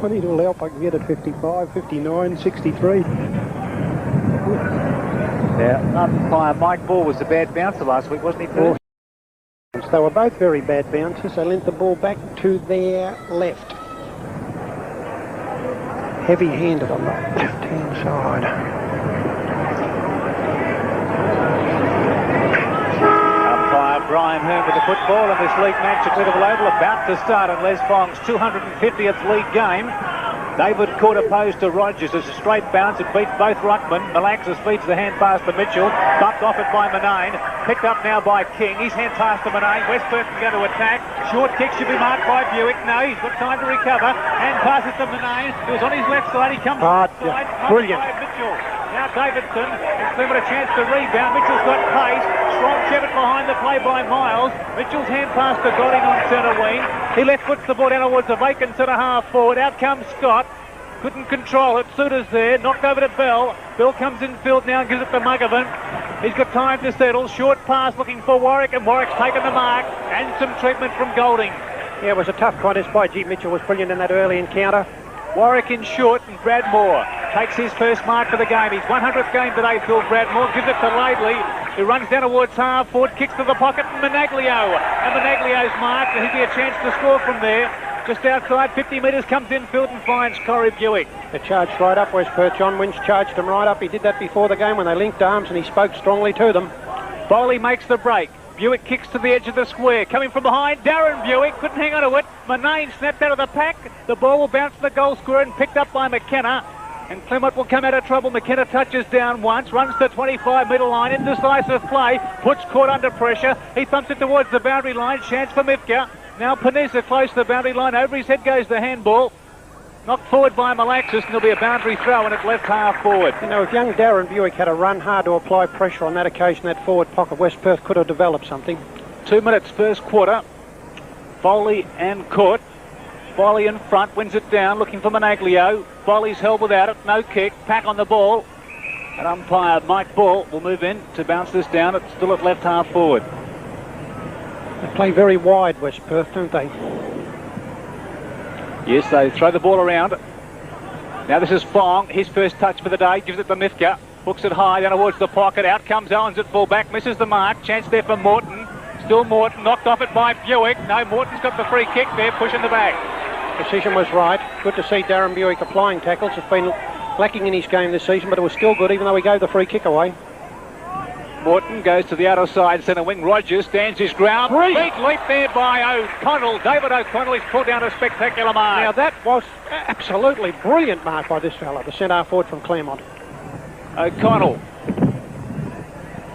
I need all help I can get at 55, 59, 63. Yeah, umpire Mike Ball was a bad bouncer last week, wasn't he, Perth? They were both very bad bouncers. They lent the ball back to their left. Heavy-handed on the left-hand side. Umpire Brian Hearn with the football, and this league match at Leederville Oval about to start in Les Fong's 250th league game. David Court opposed to Rogers. It's a straight bounce. It beats both ruckmen. Malaxis feeds the hand pass to Mitchell. Bumped off it by Manane. Picked up now by King. His hand pass to Manane. West Perth is going to attack. Short kick should be marked by Buick. No, he's got time to recover. Hand passes to Manane. He was on his left side. He comes side. Brilliant. By Mitchell. Now Davidson. It's been a chance to rebound. Mitchell's got pace. Strong Chevitt behind the play by Miles. Mitchell's hand pass to Godding on centre wing. He left foots the ball down towards the vacant centre half forward. Out comes Scott. Couldn't control it. Suter's there. Knocked over to Bell. Bell comes in field now and gives it to Muggervan. He's got time to settle. Short pass looking for Warwick, and Warwick's taken the mark. And some treatment from Golding. Yeah, it was a tough contest by G. Mitchell. Was brilliant in that early encounter. Warwick in short, and Bradmore takes his first mark for the game. His 100th game today, Phil Bradmore. Gives it to Laidley, who runs down towards half forward, kicks to the pocket, and Managlio. And Managlio's marked, and he'd be a chance to score from there. Just outside, 50 metres, comes infield and finds Corey Buick. They charged right up, West Perth. John Winch charged him right up. He did that before the game when they linked arms, and he spoke strongly to them. Bowley makes the break. Buick kicks to the edge of the square. Coming from behind, Darren Buick couldn't hang on to it. Manane snapped out of the pack. The ball will bounce to the goal square and picked up by McKenna. And Claremont will come out of trouble. McKenna touches down once, runs to the 25-metre line, indecisive play, puts Court under pressure. He thumps it towards the boundary line, chance for Mifka. Now Panizza close to the boundary line, over his head goes the handball. Knocked forward by Malaxis, and there'll be a boundary throw in at left half forward. You know, if young Darren Buick had a run hard to apply pressure on that occasion, that forward pocket, West Perth could have developed something. 2 minutes first quarter. Foley and Court. Foley in front, wins it down, looking for Managlio. Foley's held without it, no kick, Pack on the ball. And umpire Mike Ball will move in to bounce this down. It's still at left half forward. They play very wide, West Perth, don't they? Yes, they throw the ball around. Now this is Fong, his first touch for the day, gives it to Mifka. Hooks it high down towards the pocket. Out comes Owens at full back, misses the mark. Chance there for Morton. Still Morton, knocked off it by Buick. No, Morton's got the free kick there, pushing the back. Decision was right. Good to see Darren Buick applying tackles. It's been lacking in his game this season, but it was still good, even though he gave the free kick away. Morton goes to the outer side centre wing. Rogers stands his ground. Big leap there by O'Connell. David O'Connell. He's pulled down a spectacular mark. Now that was absolutely brilliant mark by this fella, the centre half forward from Claremont. O'Connell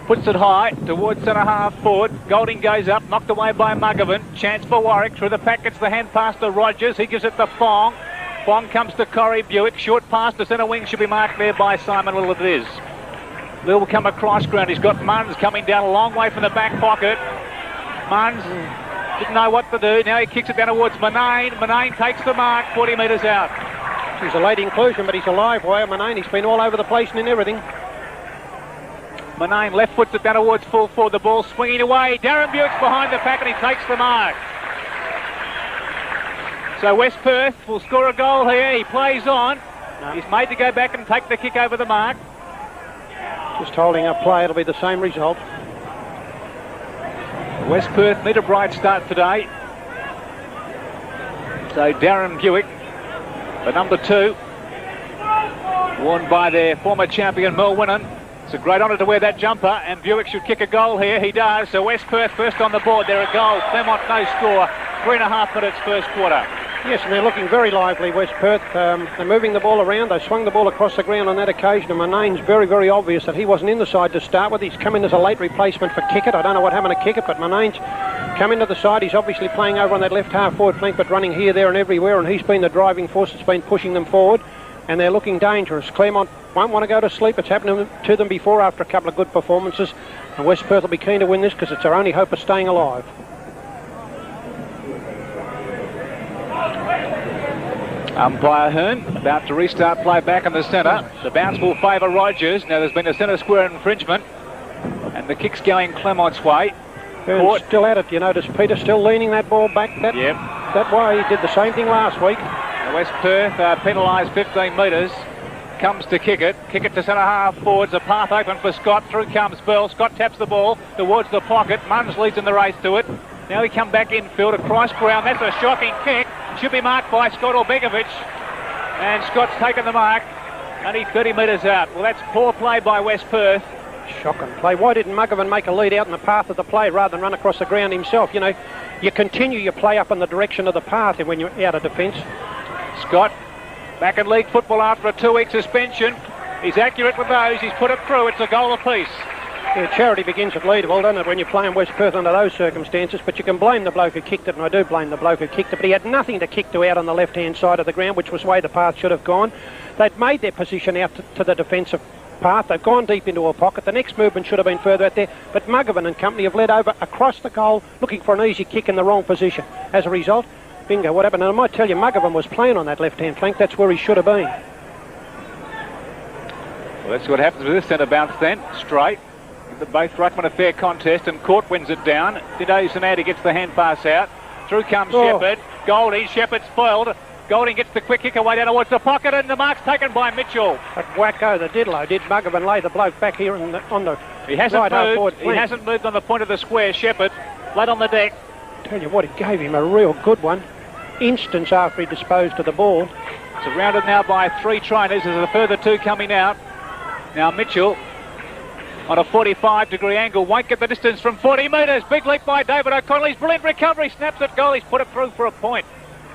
puts it high towards centre half forward. Golding goes up, knocked away by Muggervan. Chance for Warwick through the pack. Gets the hand pass to Rogers. He gives it to Fong. Fong comes to Corey Buick. Short pass to centre wing should be marked there by Simon Will. It is. Lil will come across ground. He's got Munns coming down a long way from the back pocket. Munns didn't know what to do. Now he kicks it down towards Manane. Manane takes the mark, 40 metres out. He's a late inclusion, but he's a live wire. Manane, he's been all over the place and in everything. Manane left foots it down towards full forward. The ball swinging away. Darren Buick's behind the pack and he takes the mark. So West Perth will score a goal here. He plays on. No. He's made to go back and take the kick over the mark. Just holding up play, it'll be the same result. West Perth need a bright start today. So Darren Buick, the number 2, worn by their former champion Mel Winnan. It's a great honour to wear that jumper, and Buick should kick a goal here. He does. So West Perth first on the board. They're a goal. Claremont no score. 3.5 minutes first quarter. Yes, and they're looking very lively, West Perth. They're moving the ball around. They swung the ball across the ground on that occasion, and Manane's very, very obvious that he wasn't in the side to start with. He's come in as a late replacement for Kickett. I don't know what happened to Kickett, but Manane's come into the side. He's obviously playing over on that left half forward flank, but running here, there and everywhere, and he's been the driving force that's been pushing them forward, and they're looking dangerous. Claremont won't want to go to sleep. It's happened to them before after a couple of good performances, and West Perth will be keen to win this because it's their only hope of staying alive. Umpire Hearn about to restart play back in the centre. The bounce will favour Rogers. Now there's been a centre square infringement, and the kick's going Claremont's way. Hearn's still at it. You notice Peter still leaning that ball back that way. He did the same thing last week. West Perth penalised 15 metres. Comes to kick it to centre half forwards, a path open for Scott, through comes Bell, Scott taps the ball towards the pocket, Munns leads in the race to it, now he come back infield across ground, that's a shocking kick, should be marked by Scott or Begovic, and Scott's taken the mark, only 30 metres out. Well, that's poor play by West Perth. Shocking play. Why didn't Muggervan make a lead out in the path of the play rather than run across the ground himself? You know, you continue your play up in the direction of the path when you're out of defence. Scott back in league football after a 2-week suspension. He's accurate with those. He's put it through. It's a goal apiece. Yeah, charity begins at Leederville, doesn't it, when you're playing West Perth under those circumstances? But you can blame the bloke who kicked it, and I do blame the bloke who kicked it. But he had nothing to kick to out on the left-hand side of the ground, which was the way the path should have gone. They'd made their position out to the defensive path. They've gone deep into a pocket. The next movement should have been further out there. But Muggervan and company have led over across the goal, looking for an easy kick in the wrong position. As a result, bingo, what happened? And I might tell you, Muggervan was playing on that left-hand flank. That's where he should have been. Well, that's what happens with this centre bounce then. Straight. Both ruckman a fair contest, and Court wins it down. Dido Samadi gets the hand pass out. Through comes Shepherd. Goldie. Shepherd's foiled. Golding gets the quick kick away down towards the pocket, and the mark's taken by Mitchell. But wacko, the diddler did Muggervan lay the bloke back here on the He hasn't right half forward moved. He flank. hasn't moved on the point of the square. Shepherd flat on the deck. Tell you what, he gave him a real good one. Instance after he disposed of the ball. Surrounded now by 3 trainers. There's a further 2 coming out. Now Mitchell on a 45-degree angle, won't get the distance from 40 metres. Big leap by David O'Connell. He's brilliant recovery, snaps at goal. He's put it through for a point.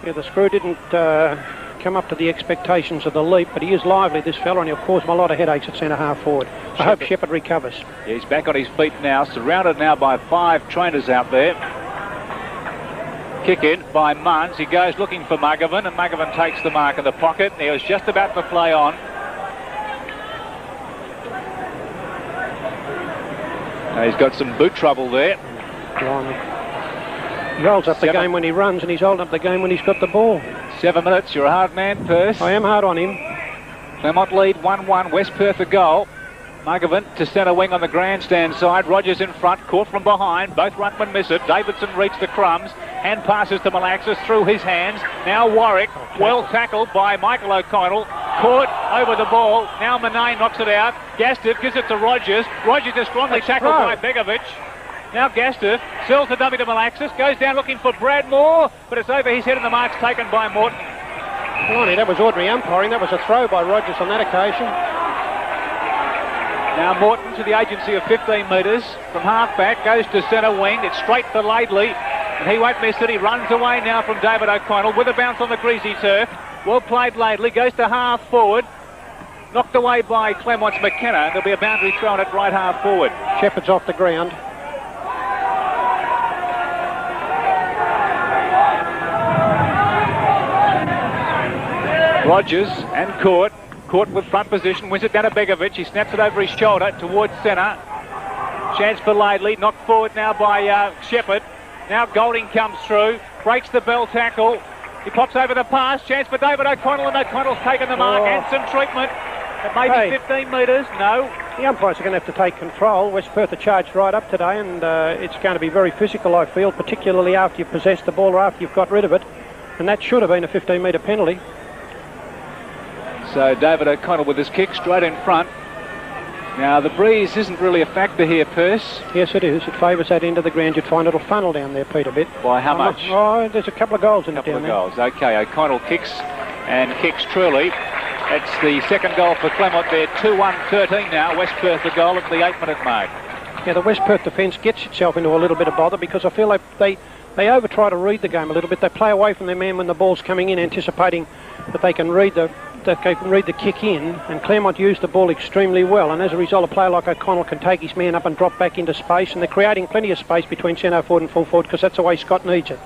Yeah, the screw didn't come up to the expectations of the leap, but he is lively, this fella, and he'll cause him a lot of headaches at centre half forward. I hope Shepherd recovers. Yeah, he's back on his feet now, surrounded now by 5 trainers out there. Kick in by Munns. He goes looking for Muggervan, and Muggervan takes the mark in the pocket. He was just about to play on. Now he's got some boot trouble there. Blimey. He holds up the game when he runs, and he's holding up the game when he's got the ball. 7 minutes. You're a hard man, Perth. I am hard on him. Claremont lead 1-1. West Perth a goal. Muggervan to centre wing on the grandstand side. Rogers in front, caught from behind. Both ruckmen miss it. Davidson reached the crumbs. Hand passes to Malaxis through his hands. Now Warwick, well tackled by Michael O'Connell. Caught over the ball. Now Manay knocks it out. Gastiff gives it to Rogers. Rogers is strongly tackled by Begovic. Now Gastiff sells the dummy to Malaxis. Goes down looking for Bradmore, but it's over his head and the mark's taken by Morton. Blimey, that was ordinary umpiring. That was a throw by Rogers on that occasion. Now Morton to the agency of 15 metres from half-back, goes to centre wing. It's straight for Laidley, and he won't miss it. He runs away now from David O'Connell with a bounce on the greasy turf. Well played Laidley, goes to half-forward. Knocked away by Claremont's McKenna. There'll be a boundary thrown at right half-forward. Shepherd's off the ground. Rogers and Court. Court with front position, wins it down to Begovic. He snaps it over his shoulder towards centre. Chance for Laidley, knocked forward now by Shepherd. Now Golding comes through, breaks the bell tackle. He pops over the pass, chance for David O'Connell, and O'Connell's taken the mark. And some treatment at maybe 15 metres. No. The umpires are going to have to take control. West Perth are charged right up today, and it's going to be very physical, I feel, particularly after you've possessed the ball or after you've got rid of it. And that should have been a 15-metre penalty. So David O'Connell with his kick straight in front. Now the breeze isn't really a factor here, Perce. Yes, it is. It favours that end of the ground. You'd find it'll funnel down there, Pete, a bit. By how much? Oh, there's a couple of goals in it down there. A couple of goals. Okay, O'Connell kicks and kicks truly. That's the second goal for Claremont there. 2-1-13 now. West Perth the goal at the 8-minute mark. Yeah, the West Perth defence gets itself into a little bit of bother because I feel like they over try to read the game a little bit. They play away from their man when the ball's coming in, anticipating that they can read the kick in, and Claremont used the ball extremely well, and as a result a player like O'Connell can take his man up and drop back into space, and they're creating plenty of space between centre forward and full forward because that's the way Scott needs it.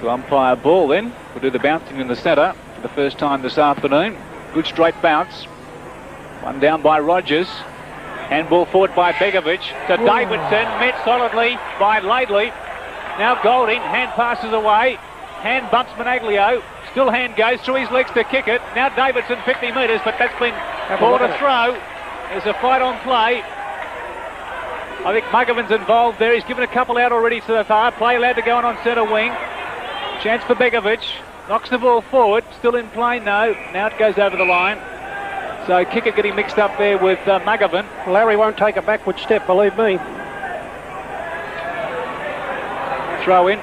So umpire Ball then will do the bouncing in the centre for the first time this afternoon. Good straight bounce. One down by Rogers. Handball forward by Begovic to Davidson, met solidly by Laidley. Now Golding, hand passes away. Hand bumps Managlio. Still hand goes through his legs to kick it. Now Davidson 50 metres, but that's been called a throw. There's a fight on play. I think Muggervan's involved there. He's given a couple out already so far. Play allowed to go on centre wing. Chance for Begovic. knocks the ball forward, still in play, no. Now it goes over the line. So Kickett getting mixed up there with McGovern. Larry won't take a backward step, believe me. Throw in,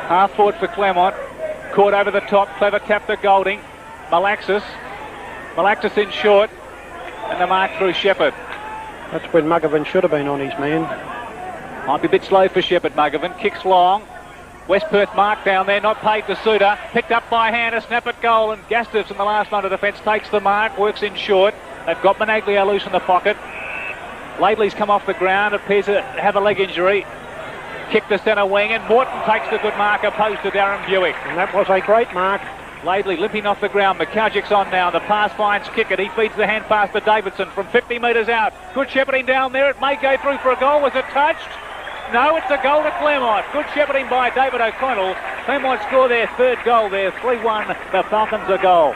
half forward for Claremont. Caught over the top, clever tap to Golding. Malaxis in short, and the mark through Shepherd. That's when McGovern should have been on his man. Might be a bit slow for Shepherd. McGovern kicks long. West Perth mark down there, not paid to Suter. Picked up by hand, a snap at goal, and Gastives in the last line of defence takes the mark, works in short. They've got Monaglio loose in the pocket. Laidley's come off the ground, appears to have a leg injury. Kick to centre wing, and Morton takes the good mark opposed to Darren Buick. And that was a great mark. Laidley limping off the ground. McCargick's on now. The pass finds Kickett. He feeds the hand pass to Davidson from 50 metres out. Good shepherding down there. It may go through for a goal. Was it touched? No, it's a goal to Claremont. Good shepherding by David O'Connell. Claremont score their third goal there. 3-1. The Falcons a goal.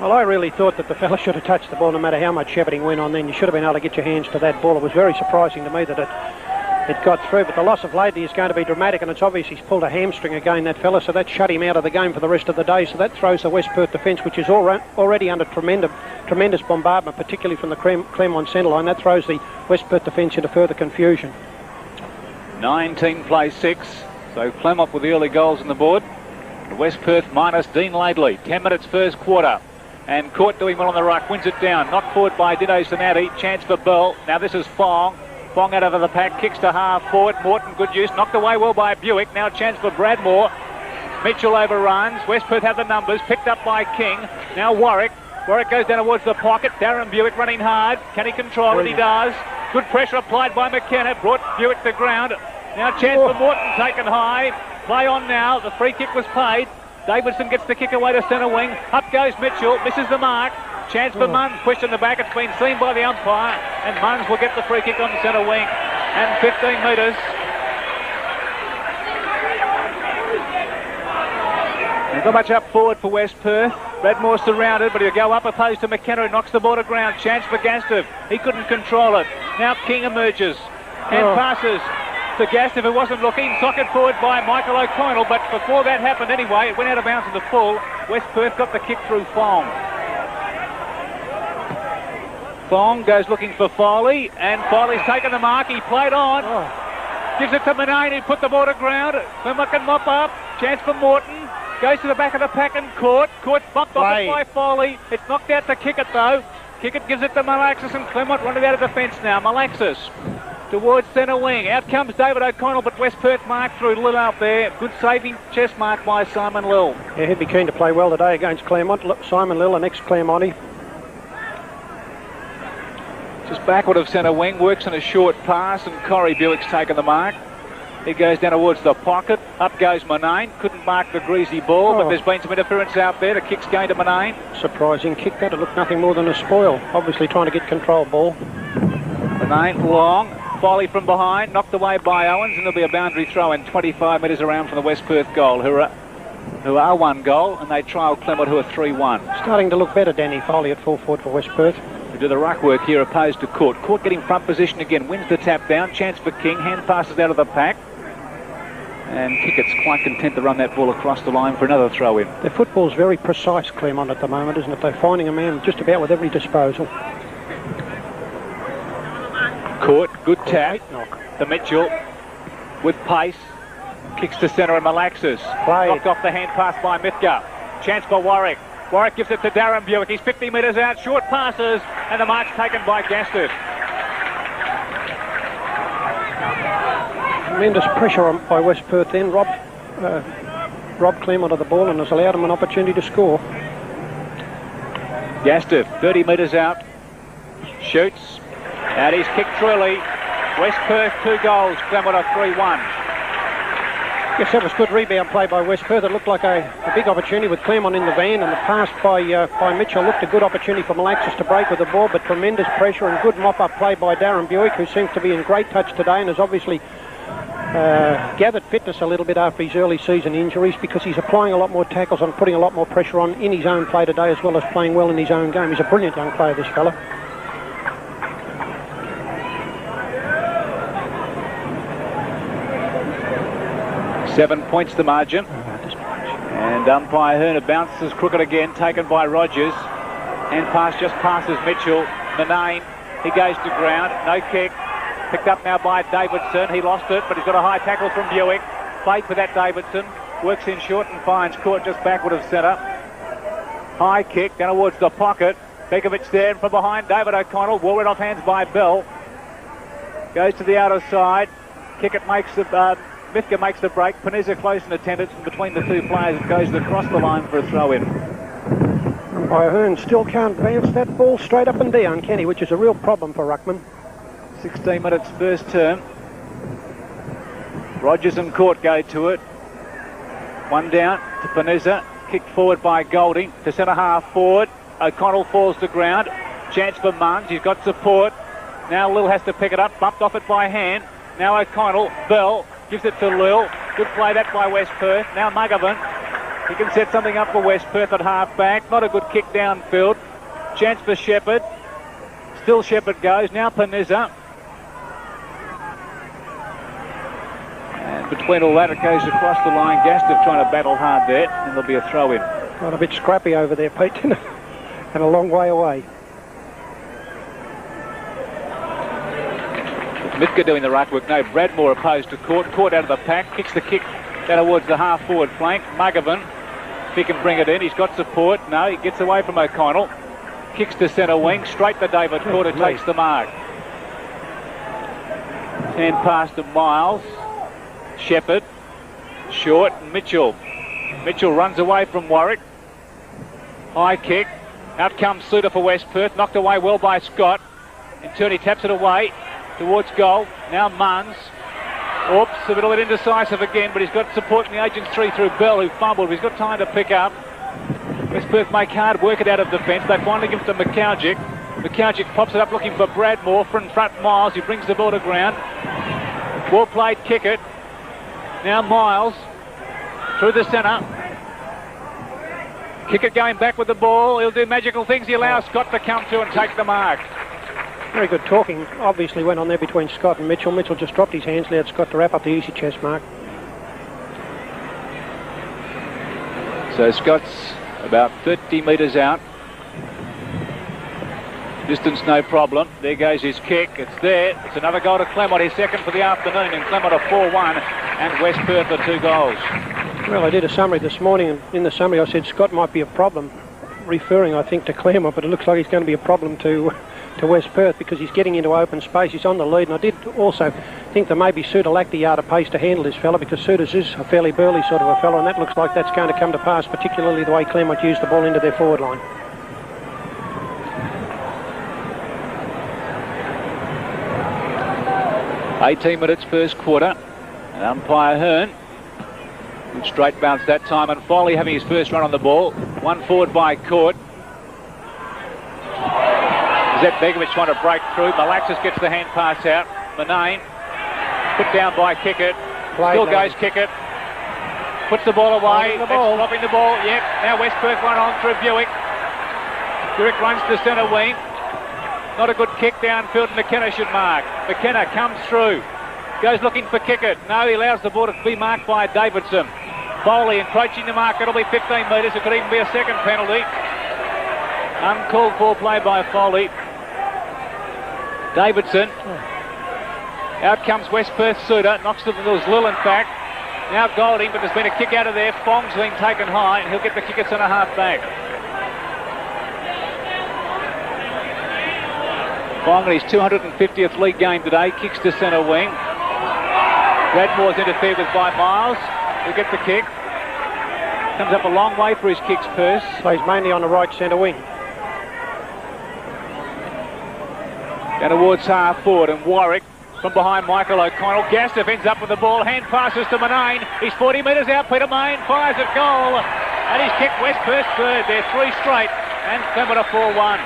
Well, I really thought that the fella should have touched the ball no matter how much shepherding went on then. You should have been able to get your hands to that ball. It was very surprising to me that it got through, but the loss of Laidley is going to be dramatic, and it's obvious he's pulled a hamstring again, that fella, so that shut him out of the game for the rest of the day. So that throws the West Perth defence, which is already under tremendous bombardment, particularly from the Claremont centre line. That throws the West Perth defence into further confusion. 19 plays 6, so Claremont with the early goals on the board. West Perth minus Dean Laidley. 10 minutes first quarter, and Court doing well on the ruck, wins it down, knocked forward by Dino Sonati. Chance for Bell. Now this is Fong. Fong out over the pack, kicks to half forward. Morton, good use, knocked away well by Buick. Now a chance for Bradmore. Mitchell overruns. West Perth have the numbers, picked up by King. Now Warwick. Warwick goes down towards the pocket. Darren Buick running hard. Can he control it? He does. Good pressure applied by McKenna. Brought Buick to ground. Now chance for Morton taken high. Play on now. The free kick was paid. Davidson gets the kick away to centre wing. Up goes Mitchell. Misses the mark. Chance for Munns, pushed in the back. It's been seen by the umpire, and Munns will get the free kick on the centre wing. And 15 metres. There's not much up forward for West Perth. Bradmore surrounded, but he'll go up opposed to McKenna, who knocks the ball to ground. Chance for Gastiff. He couldn't control it. Now King emerges and passes to Gastiff, who wasn't looking. Socket forward by Michael O'Connell, but before that happened anyway, it went out of bounds in the full. West Perth got the kick through Fong. Fong goes looking for Foley, and Foley's taken the mark. He played on. Gives it to Manane, who put the ball to ground. Claremont can mop up. Chance for Morton. Goes to the back of the pack and Court. Court's bumped off it by Foley. It's knocked out to Kickett though. Kickett gives it to Malaxis, and Claremont running out of defence now. Malaxis towards centre wing. Out comes David O'Connell, but West Perth mark through Lill out there. Good saving chest mark by Simon Lill. Yeah, he'd be keen to play well today against Claremont. Simon Lill, an ex-Claremontie. Just backward of centre wing, works on a short pass, and Corey Buick's taken the mark. He goes down towards the pocket. Up goes Manane. Couldn't mark the greasy ball, but there's been some interference out there. The kick's going to Manane. Surprising kick that. It looked nothing more than a spoil. Obviously trying to get control ball. Manane long. Foley from behind. Knocked away by Owens, and there'll be a boundary throw in 25 metres around from the West Perth goal, who are 1 goal, and they trial Claremont, who are 3-1. Starting to look better, Danny Foley at full forward for West Perth. Do the ruck work here opposed to Court. Court getting front position again, wins the tap down. Chance for King, hand passes out of the pack. And Kickett's quite content to run that ball across the line for another throw in. Their football's very precise, Claremont, at the moment, isn't it? They're finding a man just about with every disposal. Court, good tap. The Mitchell with pace. Kicks to centre and Malaxis. Knocked off the hand pass by Mithka. Chance for Warwick. Warwick gives it to Darren Buick. He's 50 metres out. Short passes, and the mark's taken by Gastiff. Tremendous pressure by West Perth then. Rob Claremont of the ball, and has allowed him an opportunity to score. Gastiff, 30 metres out. Shoots. And he's kicked truly. West Perth 2 goals. Claremont are 3-1. Yes, that was good rebound play by West Perth. It looked like a big opportunity with Claremont in the van, and the pass by Mitchell looked a good opportunity for Malaxis to break with the ball, but tremendous pressure and good mop-up play by Darren Buick, who seems to be in great touch today and has obviously gathered fitness a little bit after his early season injuries, because he's applying a lot more tackles and putting a lot more pressure on in his own play today, as well as playing well in his own game. He's a brilliant young player, this fella. £7 points the margin, and And umpire Hearn bounces crooked again, taken by Rogers. And pass just passes Mitchell. Manane, he goes to ground, no kick. Picked up now by Davidson. He lost it, but he's got a high tackle from Buick. Played for that Davidson. Works in short and finds court just backward of centre. High kick down towards the pocket. Begovic there, and from behind David O'Connell. Warren off hands by Bell. Goes to the outer side. Kickett makes the Mithka makes the break. Panizza close in attendance from between the two players and goes across the line for a throw-in. Umpire Hearn still can't bounce that ball straight up and down, can he? Which is a real problem for ruckman. 16 minutes first term. Rogers and Court go to it. One down to Panizza. Kicked forward by Golding to centre half forward. O'Connell falls to ground. Chance for Munns. He's got support. Now Lil has to pick it up. Bumped off it by hand. Now O'Connell. Bell gives it to Lil. Good play that by West Perth. Now Muggervan. He can set something up for West Perth at half back. Not a good kick downfield. Chance for Shepherd. Still Shepherd goes. Now Panizza. And between all that, it goes across the line. Gastiff trying to battle hard there, and there'll be a throw-in. Got a bit scrappy over there, Pete, and a long way away. Mithka doing the right work. No, Bradmore opposed to Court. Court out of the pack. Kicks the kick down towards the half-forward flank. Muggervan, if he can bring it in, he's got support. No, he gets away from O'Connell. Kicks to centre wing. Straight to David Court, who takes the mark. 10 past to Miles. Shepherd, short, and Mitchell. Mitchell runs away from Warwick. High kick. Out comes Suter for West Perth. Knocked away well by Scott. In turn, he taps it away towards goal. Now Munns. Oops, a little bit indecisive again, but he's got support in the agents 3 through Bell, who fumbled. He's got time to pick up. West Perth make hard work it out of defence. They finally give it to McCougic. McCougic pops it up looking for Bradmore. Front Miles. He brings the ball to ground. Well played, kick it. Now Miles through the centre. Kickett going back with the ball. He'll do magical things. He allows Scott to come to and take the mark. Very good talking. Obviously went on there between Scott and Mitchell. Mitchell just dropped his hands. Allowed Scott to wrap up the easy chest mark. So Scott's about 30 metres out. Distance no problem. There goes his kick. It's there. It's another goal to Claremont. His second for the afternoon. And Claremont a 4-1. And West Perth are 2 goals. Well, I did a summary this morning. And in the summary, I said Scott might be a problem. Referring, I think, to Claremont. But it looks like he's going to be a problem to West Perth because he's getting into open space. He's on the lead. And I did also think that maybe Suter lacked the yard of pace to handle this fella because Suter's is a fairly burly sort of a fella. And that looks like that's going to come to pass, particularly the way Claremont used the ball into their forward line. 18 minutes first quarter. And umpire Hearn. Good straight bounce that time. And Foley having his first run on the ball. One forward by Court. Zet Begovic trying to break through. Malaxis gets the hand pass out. Manane put down by Kickett. Still goes Kickett. Puts the ball away. Dropping the ball. Yep. Now West Perth run on through Buick. Buick runs to centre wing. Not a good kick downfield. McKenna should mark. McKenna comes through. Goes looking for Kickett. No, he allows the ball to be marked by Davidson. Foley encroaching the mark. It'll be 15 metres. It could even be a second penalty. Uncalled for play by Foley. Davidson. Out comes West Perth Suter. Knocks to the Lil in fact. Now Golding, but there's been a kick out of there. Fong's been taken high, and he'll get the kick at centre half back. Fong in his 250th league game today. Kicks to centre wing. Bradmore's interfered with by Miles. He'll get the kick. Comes up a long way for his kicks, Perth. Plays mainly on the right centre wing. Down towards half forward, and Warwick from behind Michael O'Connell. Gastiff ends up with the ball. Hand passes to Manane. He's 40 metres out. Peter Mayne fires at goal. And he's kicked West Perth third. They're 3 straight. And Clement a 4-1.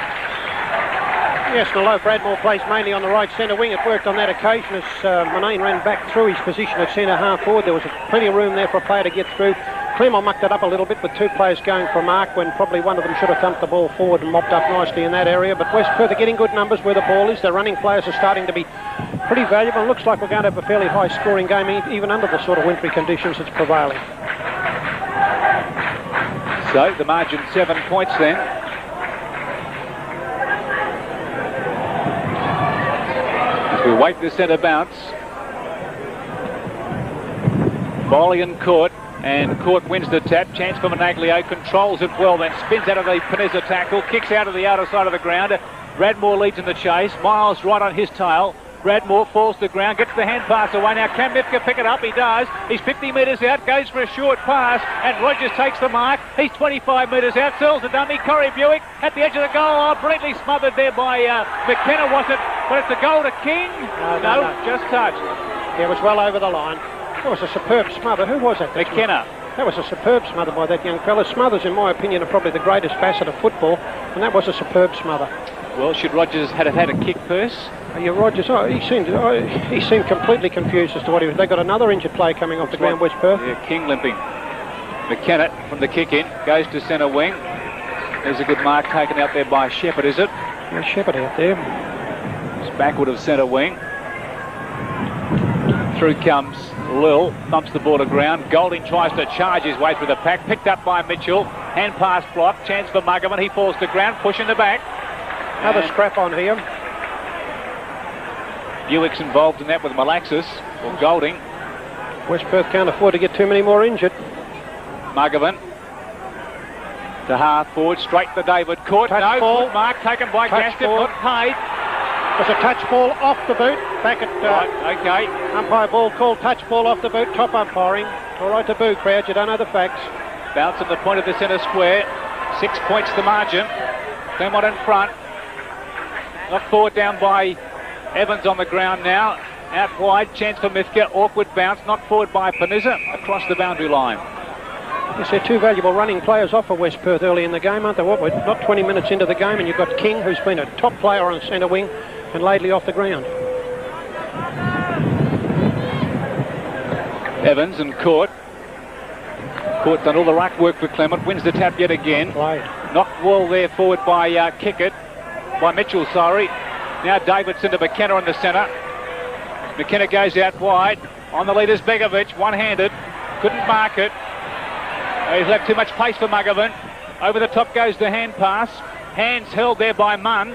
Yes, although Bradmore plays mainly on the right centre wing, it worked on that occasion as Manane ran back through his position at centre half forward. There was plenty of room there for a player to get through. Claremont mucked it up a little bit with 2 players going for a mark when probably one of them should have thumped the ball forward and mopped up nicely in that area. But West Perth are getting good numbers where the ball is. Their running players are starting to be pretty valuable. It looks like we're going to have a fairly high scoring game even under the sort of wintry conditions that's prevailing. So the margin 7 points then. As we wait the centre bounce. Foley and Court. And Court wins the tap. Chance for Monaglio. Controls it well. Then spins out of the Panizza tackle. Kicks out of the outer side of the ground. Bradmore leads in the chase. Miles right on his tail. Bradmore falls to the ground, gets the hand pass away. Now can Mifka pick it up? He does. He's 50 metres out, goes for a short pass, and Rogers takes the mark. He's 25 metres out, sells the dummy. Corey Buick at the edge of the goal. Oh, brilliantly smothered there by McKenna, was it? But it's a goal to King. No, just touched. Yeah, it was well over the line. That was a superb smother. Who was it? McKenna. That was a superb smother by that young fella. Smothers, in my opinion, are probably the greatest facet of football, and that was a superb smother. Well, should Rogers had had a kick first? Yeah, Rogers, he seemed completely confused as to what he was. They got another injured player coming off the ground, West Perth. Yeah, King limping. McKenna from the kick in, goes to centre wing. There's a good mark taken out there by Shepherd, is it? Yeah, Shepherd out there. It's backward of centre wing. Through comes Lil, thumps the ball to ground. Golding tries to charge his way through the pack, picked up by Mitchell. Hand pass blocked, chance for Muggerman. He falls to ground, pushing the back. Another scrap on here. Buick's involved in that with Malaxis, or Golding. West Perth can't afford to get too many more injured. Muggerman to half forward, straight to David. Court, touch ball. Mark taken by Gastiff, not paid. There's a touch ball off the boot, back at right, okay. Umpire ball called, touch ball off the boot, top umpiring. All right to boo, crowd, you don't know the facts. Bounce on the point of the centre square, 6 points the margin. Claremont in front. Knocked forward down by Evans on the ground now. Out wide, chance for Mifka, awkward bounce, knocked forward by Panizza across the boundary line. Yes, they're two valuable running players off for West Perth early in the game, aren't they? What, we're not 20 minutes into the game, and you've got King, who's been a top player on centre wing, and Laidley off the ground. Evans and Court. Court done all the ruck work for Claremont, wins the tap yet again. Played. Knocked well there forward by Kickett, by Mitchell, sorry. Now Davidson to McKenna in the centre. McKenna goes out wide. On the leader's Begovic, one-handed. Couldn't mark it. He's left too much pace for Muggerman. Over the top goes the hand pass. Hands held there by Munn.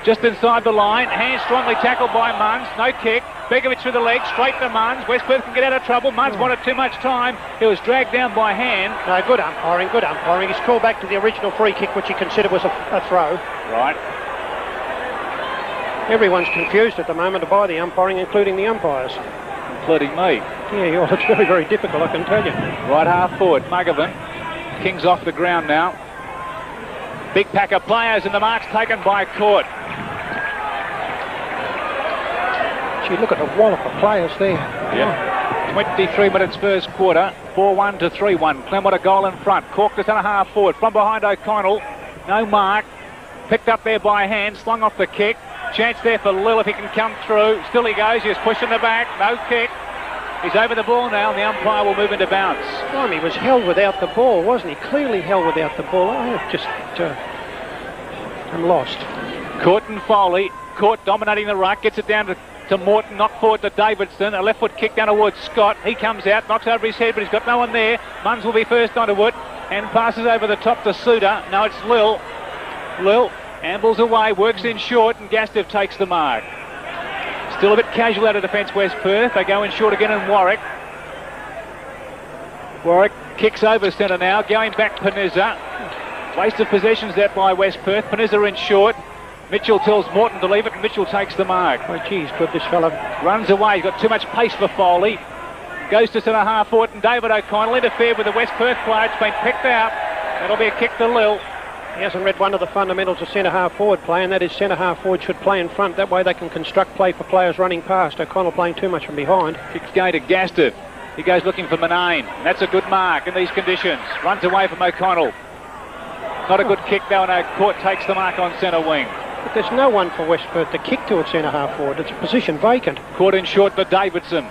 Just inside the line. Hands strongly tackled by Munns. No kick. Begovic through the leg, straight to Munns. West Perth can get out of trouble. Munns wanted too much time. He was dragged down by hand. No, good umpiring, good umpiring. He's called back to the original free kick, which he considered was a throw. Right. Everyone's confused at the moment by the umpiring, including the umpires. Including me. Yeah, well, it's very, very difficult, I can tell you. Right half forward, Muggerman. King's off the ground now. Big pack of players, and the mark's taken by Court. Gee, look at the wallop of players there. Yep. 23 minutes first quarter. 4-1 to 3-1. Claremont a goal in front. Cork to centre half forward. From behind O'Connell. No mark. Picked up there by hand. Slung off the kick. Chance there for Lil if he can come through. Still he goes. He's pushing the back. No kick. He's over the ball now, and the umpire will move into bounce. He was held without the ball, wasn't he? Clearly held without the ball. I'm lost. Court and Foley. Court dominating the ruck. Gets it down to Morton. Knocked forward to Davidson. A left foot kick down towards Scott. He comes out. Knocks over his head, but he's got no one there. Munns will be first onto it. And passes over the top to Suda. No, it's Lil. Lil ambles away. Works in short, and Gastiff takes the mark. Still a bit casual out of defence, West Perth. They go in short again in Warwick. Warwick kicks over centre now, going back Panizza. Waste of possessions that by West Perth. Panizza in short. Mitchell tells Morton to leave it, and Mitchell takes the mark. Oh, geez, good, this fella. Runs away, he's got too much pace for Foley. Goes to centre half forward, and David O'Connell interfered with the West Perth player. It's been picked out. That'll be a kick to Lil. He hasn't read one of the fundamentals of centre-half forward play, and that is centre-half forward should play in front. That way they can construct play for players running past. O'Connell playing too much from behind. Kick's going to Gastiff. He goes looking for Manane. That's a good mark in these conditions. Runs away from O'Connell. Not a good kick though, and Court takes the mark on centre wing. But there's no one for West Perth to kick to at centre-half forward. It's a position vacant. Court in short for Davidson.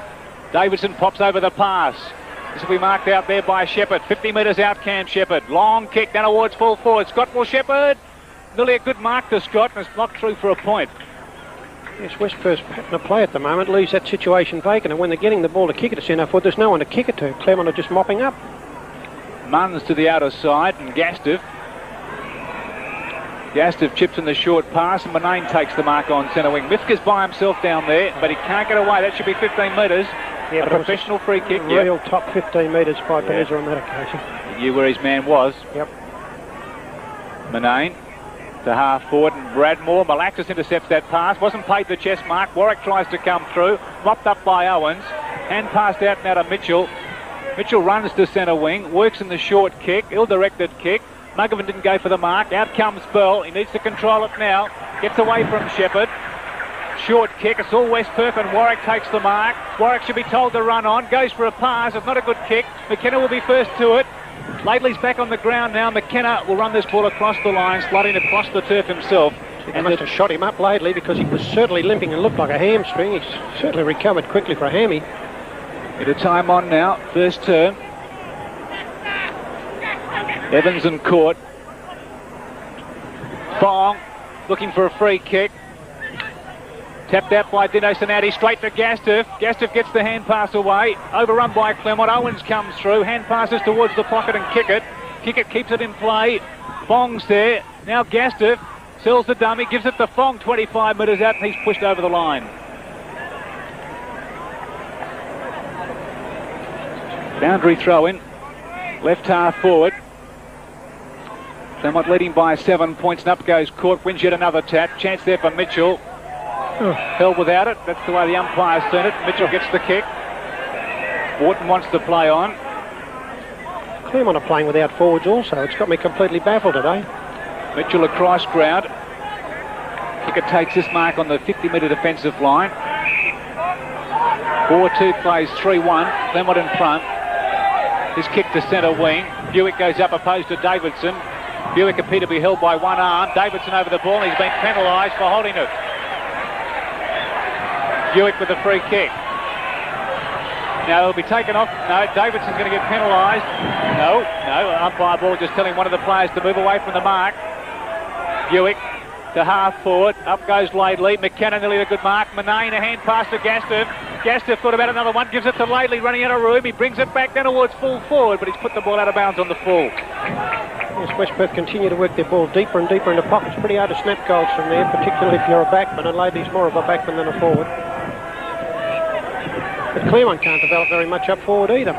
Davidson pops over the pass. This will be marked out there by Shepherd. 50 metres out, Cam Shepherd. Long kick down towards full forward. Scott will Shepherd. Nearly a good mark to Scott, and it's knocked through for a point. Yes, West Perth's pattern of play at the moment leaves that situation vacant, and when they're getting the ball to kick it to centre forward, there's no one to kick it to. Claremont are just mopping up. Munns to the outer side, and Gastiff chips in the short pass, and Manane takes the mark on centre wing. Mifka's by himself down there, but he can't get away. That should be 15 metres. Yeah, a professional free kick. Real top 15 metres by Panizza on that occasion. He knew where his man was. Yep. Manane to half forward, and Bradmore. Malaxis intercepts that pass. Wasn't paid the chest mark. Warwick tries to come through. Mopped up by Owens. Hand passed out now to Mitchell. Mitchell runs to centre wing. Works in the short kick. Ill-directed kick. Mugovan didn't go for the mark. Out comes Bell. He needs to control it now. Gets away from Shepherd. Short kick. It's all West Perth, and Warwick takes the mark. Warwick should be told to run on. Goes for a pass. It's not a good kick. McKenna will be first to it. Laidley's back on the ground now. McKenna will run this ball across the line, sliding across the turf himself. He must have shot him up, Laidley, because he was certainly limping and looked like a hamstring. He's certainly recovered quickly for a hammy. Bit of time on now. First term. Evans and Court. Fong looking for a free kick. Tapped out by Dino Sinati, straight to Gastiff. Gastiff gets the hand pass away. Overrun by Claremont. Owens comes through. Hand passes towards the pocket and kick it. Kick it, keeps it in play. Fong's there. Now Gastiff sells the dummy, gives it to Fong 25 metres out, and he's pushed over the line. Boundary throw in. Left half forward. Claremont leading by 7 points, and up goes Court. Wins yet another tap. Chance there for Mitchell. Held without it. That's the way the umpire's seen it. Mitchell gets the kick. Wharton wants to play on. Claremont are playing without forwards also. It's got me completely baffled today. Mitchell across ground. Kicker takes this mark on the 50-metre defensive line. 4-2 plays 3-1. Claremont in front. His kick to centre wing. Buick goes up opposed to Davidson. Buick appeared to be held by one arm. Davidson over the ball, and he's been penalised for holding it. Buick with a free kick. Now it'll be taken off. No, Davidson's going to get penalised. No. Umpire ball just telling one of the players to move away from the mark. Buick to half forward. Up goes Laidley. McKenna nearly a good mark. Manane a hand pass to Gastiff. Gastiff thought about another one. Gives it to Laidley running out of room. He brings it back down towards full forward, but he's put the ball out of bounds on the full. Yes, West Perth continue to work their ball deeper and deeper into pockets. Pretty hard to snap goals from there, particularly if you're a backman, and Laidley's more of a backman than a forward. But Claremont can't develop very much up forward either.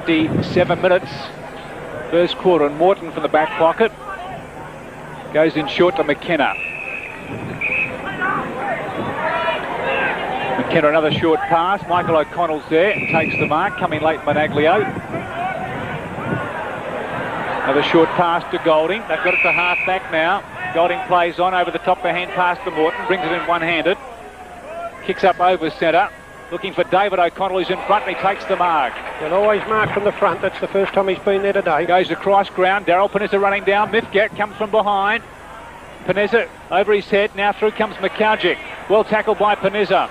57 minutes. First quarter, and Morton from the back pocket. Goes in short to McKenna. McKenna another short pass. Michael O'Connell's there. Takes the mark. Coming late, Managlio. Another short pass to Golding. They've got it to half back now. Golding plays on over the top. The hand pass to Morton. Brings it in one-handed. Kicks up over centre. Looking for David O'Connell, who's in front, and he takes the mark. He'll always mark from the front. That's the first time he's been there today. Goes across ground. Daryl Panizza running down. Mifka comes from behind. Panizza over his head. Now through comes McCalgic. Well tackled by Panizza.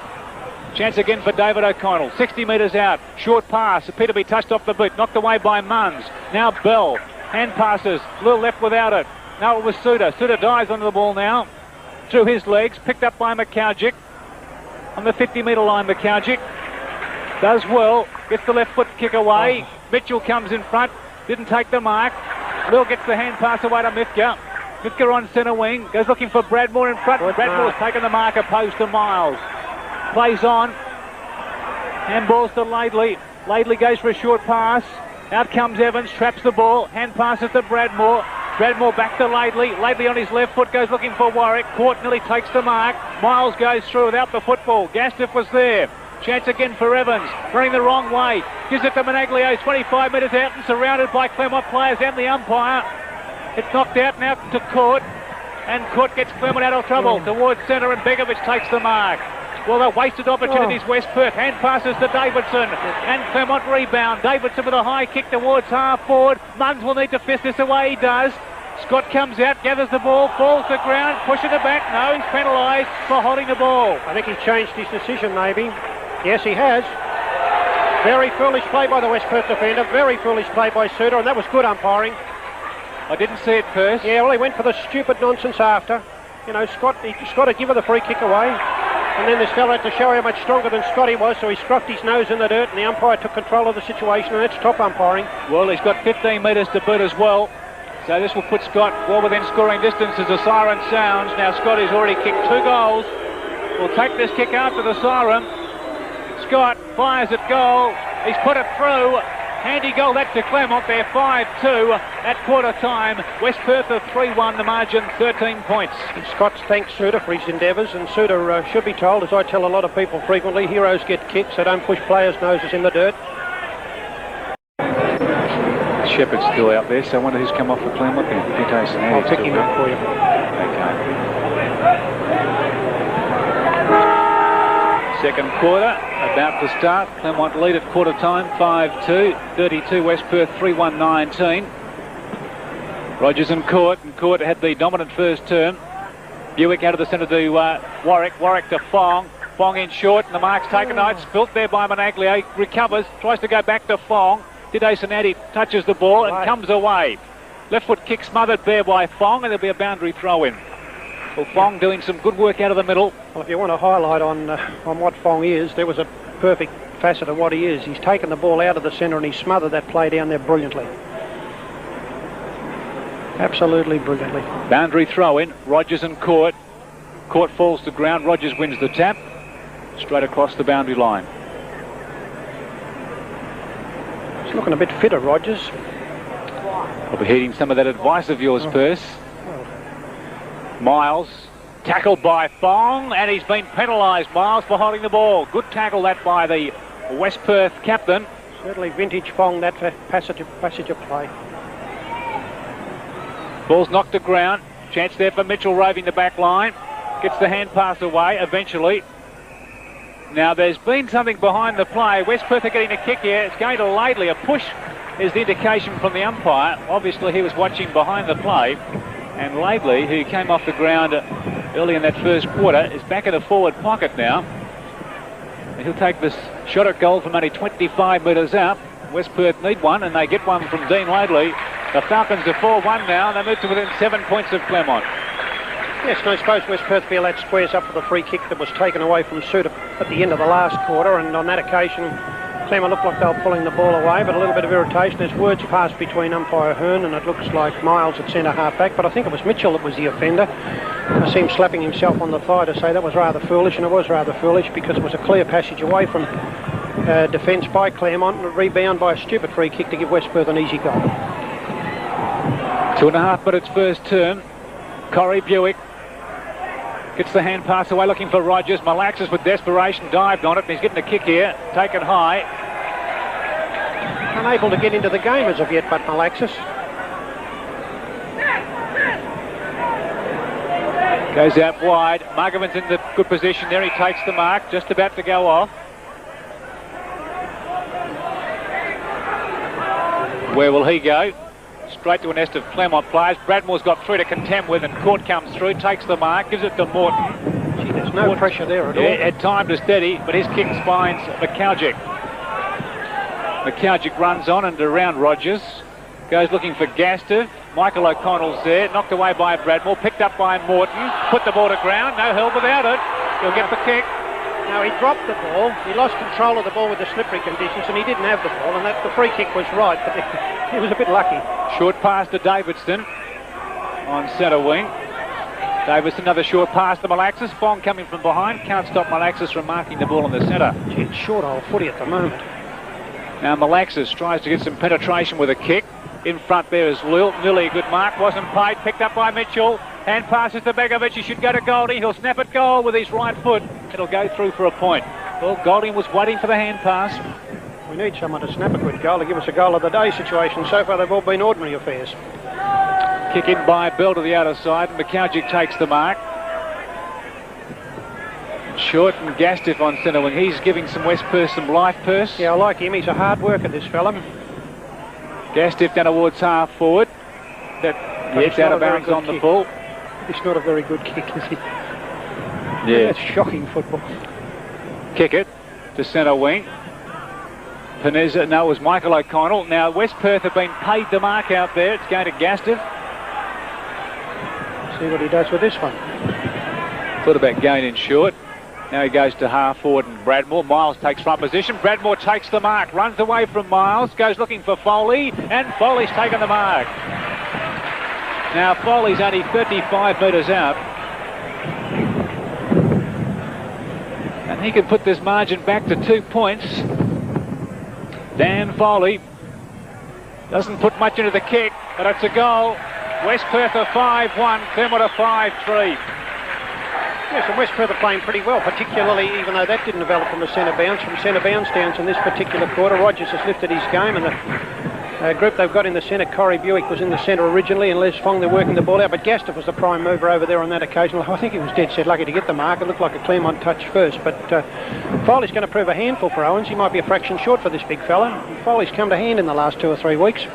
Chance again for David O'Connell. 60 metres out. Short pass. Appeared to be touched off the boot. Knocked away by Munns. Now Bell. Hand passes. A little left without it. No, it was Suter. Suter dives onto the ball now. Through his legs. Picked up by McCalgic. On the 50-metre line, McCalgic does well, gets the left foot kick away. Mitchell comes in front, didn't take the mark. Lil gets the hand pass away to Mifka. Mifka on centre wing, goes looking for Bradmore in front. Bradmore's taken the mark opposed to Miles. Plays on, handballs to Laidley. Laidley goes for a short pass. Out comes Evans, traps the ball, hand passes to Bradmore. Bradmore back to Laidley. Laidley on his left foot goes looking for Warwick. Court nearly takes the mark. Miles goes through without the football. Gastiff was there. Chance again for Evans. Running the wrong way. Gives it to Managlio. 25 metres out and surrounded by Claremont players and the umpire. It's knocked out now to Court. And Court gets Claremont out of trouble. Towards centre, and Begovic takes the mark. Well, they're wasted opportunities, West Perth. Hand passes to Davidson. And Claremont rebound. Davidson with a high kick towards half forward. Munns will need to fist this away. He does. Scott comes out, gathers the ball, falls to the ground, pushing it back. No, he's penalised for holding the ball. I think he's changed his decision, maybe. Yes, he has. Very foolish play by the West Perth defender. Very foolish play by Suter, and that was good umpiring. I didn't see it first. Yeah, well, he went for the stupid nonsense after. You know, Scott had given the free kick away. And then this fella had to show how much stronger than Scott he was, so he scruffed his nose in the dirt, and the umpire took control of the situation, and that's top umpiring. Well, he's got 15 metres to boot as well. So this will put Scott well within scoring distance as the siren sounds. Now Scott has already kicked 2 goals. Will take this kick after the siren. Scott fires at goal. He's put it through. Handy goal that to Claremont. They're 5-2 at quarter time. West Perth are 3-1, the margin 13 points. And Scott thanks Suter for his endeavours, and Suter should be told, as I tell a lot of people frequently, heroes get kicked, so don't push players' noses in the dirt. Shepherd's still out there, so I wonder who's come off for Claremont. I'll pick him up for you. Okay. Second quarter about to start. Claremont lead at quarter time, 5-2. 32 West Perth, 3-1-19. Rogers and Court had the dominant first term. Buick out of the centre to Warwick. Warwick to Fong. Fong in short, and the mark's taken out. Spilt there by Monaglia. Recovers, tries to go back to Fong. Dide Sanati touches the ball and comes away. Left foot kick smothered there by Fong, and there'll be a boundary throw in. Well, Fong doing some good work out of the middle. Well, if you want to highlight on what Fong is, there was a perfect facet of what he is. He's taken the ball out of the centre and he smothered that play down there brilliantly. Absolutely brilliantly. Boundary throw in. Rogers and Court. Court falls to ground. Rogers wins the tap. Straight across the boundary line. He's looking a bit fitter, Rogers. I'll be heeding some of that advice of yours, Perth. Miles, tackled by Fong, and he's been penalised, Miles, for holding the ball. Good tackle that by the West Perth captain. Certainly vintage Fong, that passage of play. Ball's knocked to ground. Chance there for Mitchell roving the back line. Gets the hand pass away eventually. Now there's been something behind the play. West Perth are getting a kick here. It's going to Laidley. A push is the indication from the umpire. Obviously he was watching behind the play. And Laidley, who came off the ground early in that first quarter, is back in a forward pocket now. And he'll take this shot at goal from only 25 metres out. West Perth need one, and they get one from Dean Laidley. The Falcons are 4-1 now, and they move to within 7 points of Claremont. Yes, and I suppose West Perth feel that squares up for the free kick that was taken away from Suter at the end of the last quarter, and on that occasion Claremont looked like they were pulling the ball away, but a little bit of irritation. There's words passed between umpire Hearn, and it looks like Miles at centre half back, but I think it was Mitchell that was the offender. I see him slapping himself on the thigh to say that was rather foolish, and it was rather foolish because it was a clear passage away from defence by Claremont, and a rebound by a stupid free kick to give West Perth an easy goal. 2.5 minutes first term. Corey Buick gets the hand pass away looking for Rogers. Malaxis with desperation dived on it, and he's getting a kick here. Taken high. Unable to get into the game as of yet, but Malaxis. Goes out wide. Margovan's in the good position there. He takes the mark. Just about to go off. Where will he go? Straight to a nest of Claremont players. Bradmore's got through to contend with, and Court comes through, takes the mark, gives it to Morton. Gee, there's no pressure there at all. Had time to steady, but his kick spines McCalgic. McCalgic runs on and around Rogers. Goes looking for Gaster. Michael O'Connell's there, knocked away by Bradmore, picked up by Morton, put the ball to ground, no help without it. He'll get the kick. Now he dropped the ball, he lost control of the ball with the slippery conditions, and he didn't have the ball, and that the free kick was right, but he was a bit lucky. Short pass to Davidson on centre wing. Davidson, another short pass to Malaxis. Fong coming from behind, can't stop Malaxis from marking the ball in the centre. Gee, it's short old footy at the moment. Now Malaxis tries to get some penetration with a kick. In front there is Lilt. Nearly a good mark, wasn't paid, picked up by Mitchell. Hand passes to Begovic. He should go to Golding. He'll snap at goal with his right foot. It'll go through for a point. Well, Golding was waiting for the hand pass. We need someone to snap a good goal to give us a goal of the day situation. So far they've all been ordinary affairs. Kick in by Bell to the outer side. McCalgic takes the mark. Short and Gastiff on centre wing. He's giving some West Perth some life, Perth. Yeah, I like him. He's a hard worker, this fella. Gastiff down towards half forward. That gets out of bounds on the ball. It's not a very good kick, is he? Yeah. That's shocking football. Kick it to centre wing. Panizza, no, it was Michael O'Connell. Now West Perth have been paid the mark out there. It's going to Gastiff. See what he does with this one. Thought about going in short. Now he goes to half forward and Bradmore. Miles takes front position. Bradmore takes the mark, runs away from Miles, goes looking for Foley, and Foley's taken the mark. Now Foley's only 35 metres out. And he can put this margin back to 2 points. Dan Foley doesn't put much into the kick, but it's a goal. West Perth are 5-1, Claremont are 5-3. Yes, and West Perth are playing pretty well, particularly even though that didn't develop from the centre bounce. From centre bounce downs in this particular quarter, Rogers has lifted his game, and the group they've got in the centre, Corey Buick was in the centre originally, and Les Fong, they're working the ball out, but Gastiff was the prime mover over there on that occasion. I think he was dead set lucky to get the mark. It looked like a Claremont touch first, but Foley's going to prove a handful for Owens. He might be a fraction short for this big fella. Foley's come to hand in the last 2 or 3 weeks.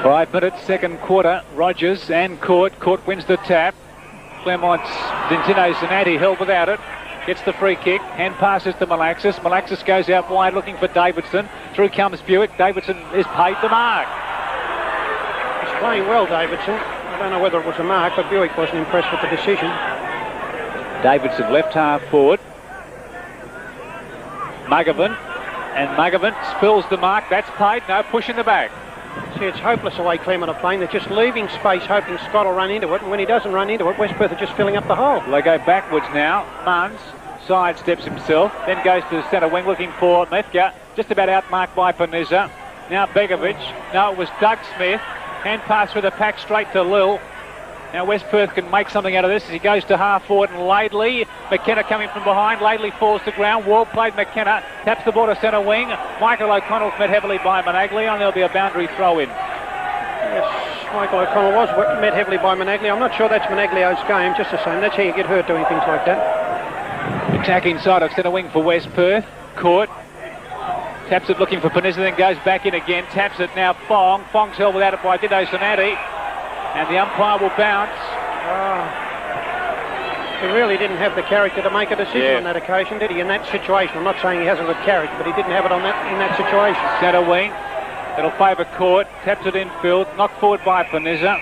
5 minutes, second quarter. Rogers and Court. Court wins the tap. Claremont's Dintino Zanatti held without it. Gets the free kick. Hand passes to Malaxis. Malaxis goes out wide looking for Davidson. Through comes Buick. Davidson is paid the mark. He's playing well, Davidson. I don't know whether it was a mark, but Buick wasn't impressed with the decision. Davidson left half forward. Muggervan. And Muggervan spills the mark. That's paid. No, push in the back. See, it's hopeless the way Claremont are playing. They're just leaving space, hoping Scott will run into it. And when he doesn't run into it, West Perth are just filling up the hole. They go backwards now. Munns sidesteps himself, then goes to the centre wing looking for Methka. Just about outmarked by Panizza. Now Begovic. No, it was Doug Smith. Hand pass through the pack straight to Lil. Now West Perth can make something out of this as he goes to half forward and Laidley. McKenna coming from behind. Laidley falls to ground. Well played McKenna. Taps the ball to centre wing. Michael O'Connell's met heavily by Managlia and there'll be a boundary throw in. Yes, Michael O'Connell was met heavily by Managlia. I'm not sure that's Managlio's game. Just the same. That's how you get hurt doing things like that. Attacking side of centre wing for West Perth. Court. Taps it looking for Panizza, then goes back in again. Taps it now Fong. Fong's held without it by Dino Sonati. And the umpire will bounce. He really didn't have the character to make a decision on that occasion, did he? In that situation, I'm not saying he hasn't got character, but he didn't have it on that in that situation. Centre wing. It'll favour Court. Taps it infield. Knocked forward by Panizza.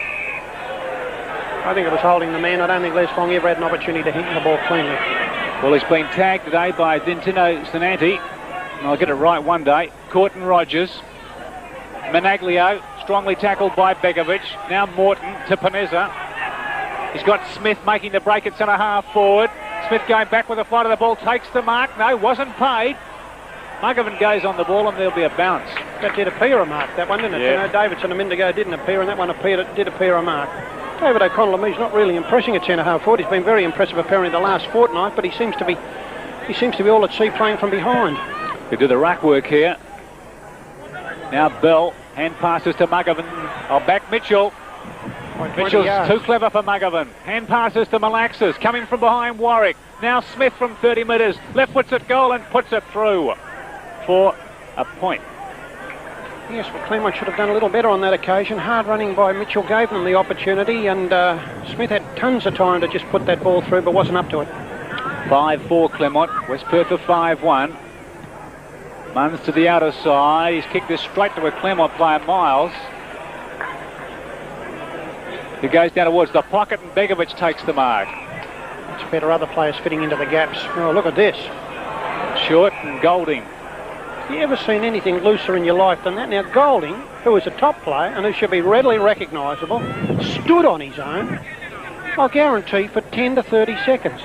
I think it was holding the man. I don't think Les Fong ever had an opportunity to hit the ball cleanly. Well, he's been tagged today by Dintino Sananti. I'll get it right one day. Court and Rogers. Managlio, strongly tackled by Begovic. Now Morton to Panizza. He's got Smith making the break at centre half forward. Smith going back with the flight of the ball, takes the mark. No, wasn't paid. Muggervan goes on the ball and there'll be a bounce. That did appear a mark, that one, didn't it? Yeah. You know, Davidson a minute ago didn't appear, and that one did appear a mark. David O'Connell, to me, is not really impressing at centre half forward. He's been very impressive apparently the last fortnight, but he seems to be all at sea playing from behind. They do the ruck work here. Now Bell, hand passes to Muggervan. Back Mitchell. Mitchell's too clever for Muggervan. Hand passes to Malaxis, coming from behind Warwick. Now Smith from 30 metres. Left foot's at goal and puts it through for a point. Yes, well, Claremont should have done a little better on that occasion. Hard running by Mitchell gave them the opportunity, and Smith had tons of time to just put that ball through, but wasn't up to it. 5-4 Claremont. West Perth are 5-1. Munns to the outer side. He's kicked this straight to a Claremont player, Miles. He goes down towards the pocket and Begovic takes the mark. It's better other players fitting into the gaps. Oh, look at this. Short and Golding. Have you ever seen anything looser in your life than that? Now, Golding, who is a top player and who should be readily recognisable, stood on his own, I guarantee, for 10 to 30 seconds.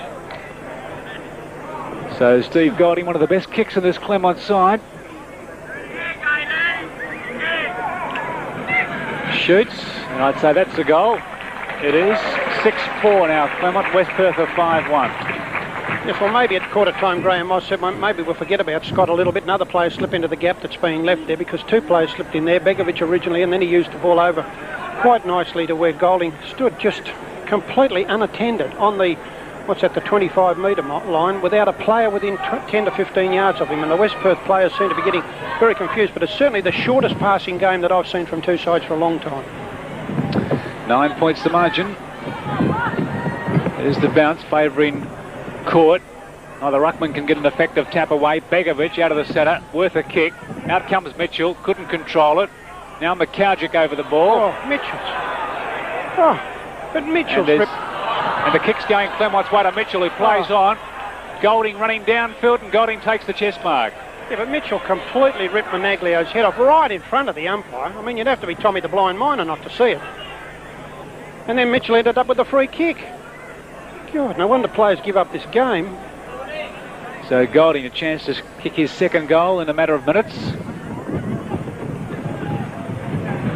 So Steve Golding, one of the best kicks in this Claremont side. Shoots, and I'd say that's a goal. It is 6-4 now. Claremont, West Perth are 5-1. Yes, well, maybe at quarter time, Graham Moss said maybe we'll forget about Scott a little bit and other players slip into the gap that's being left there, because two players slipped in there, Begovic originally, and then he used the ball over quite nicely to where Golding stood just completely unattended on the, what's that, the 25 metre line, without a player within 10 to 15 yards of him. And the West Perth players seem to be getting very confused, but it's certainly the shortest passing game that I've seen from two sides for a long time. 9 points the margin. There's the bounce favouring Court. Oh, the ruckman can get an effective tap away. Begovic out of the centre, worth a kick. Out comes Mitchell, couldn't control it. Now McCougic over the ball. Oh, Mitchell's. Oh, but Mitchell's And the kick's going Claremont's way to Mitchell, who plays on. Golding running downfield, and Golding takes the chest mark. Yeah, but Mitchell completely ripped Managlio's head off right in front of the umpire. I mean, you'd have to be Tommy the Blind Miner not to see it. And then Mitchell ended up with a free kick. God, no wonder players give up this game. So Golding a chance to kick his second goal in a matter of minutes.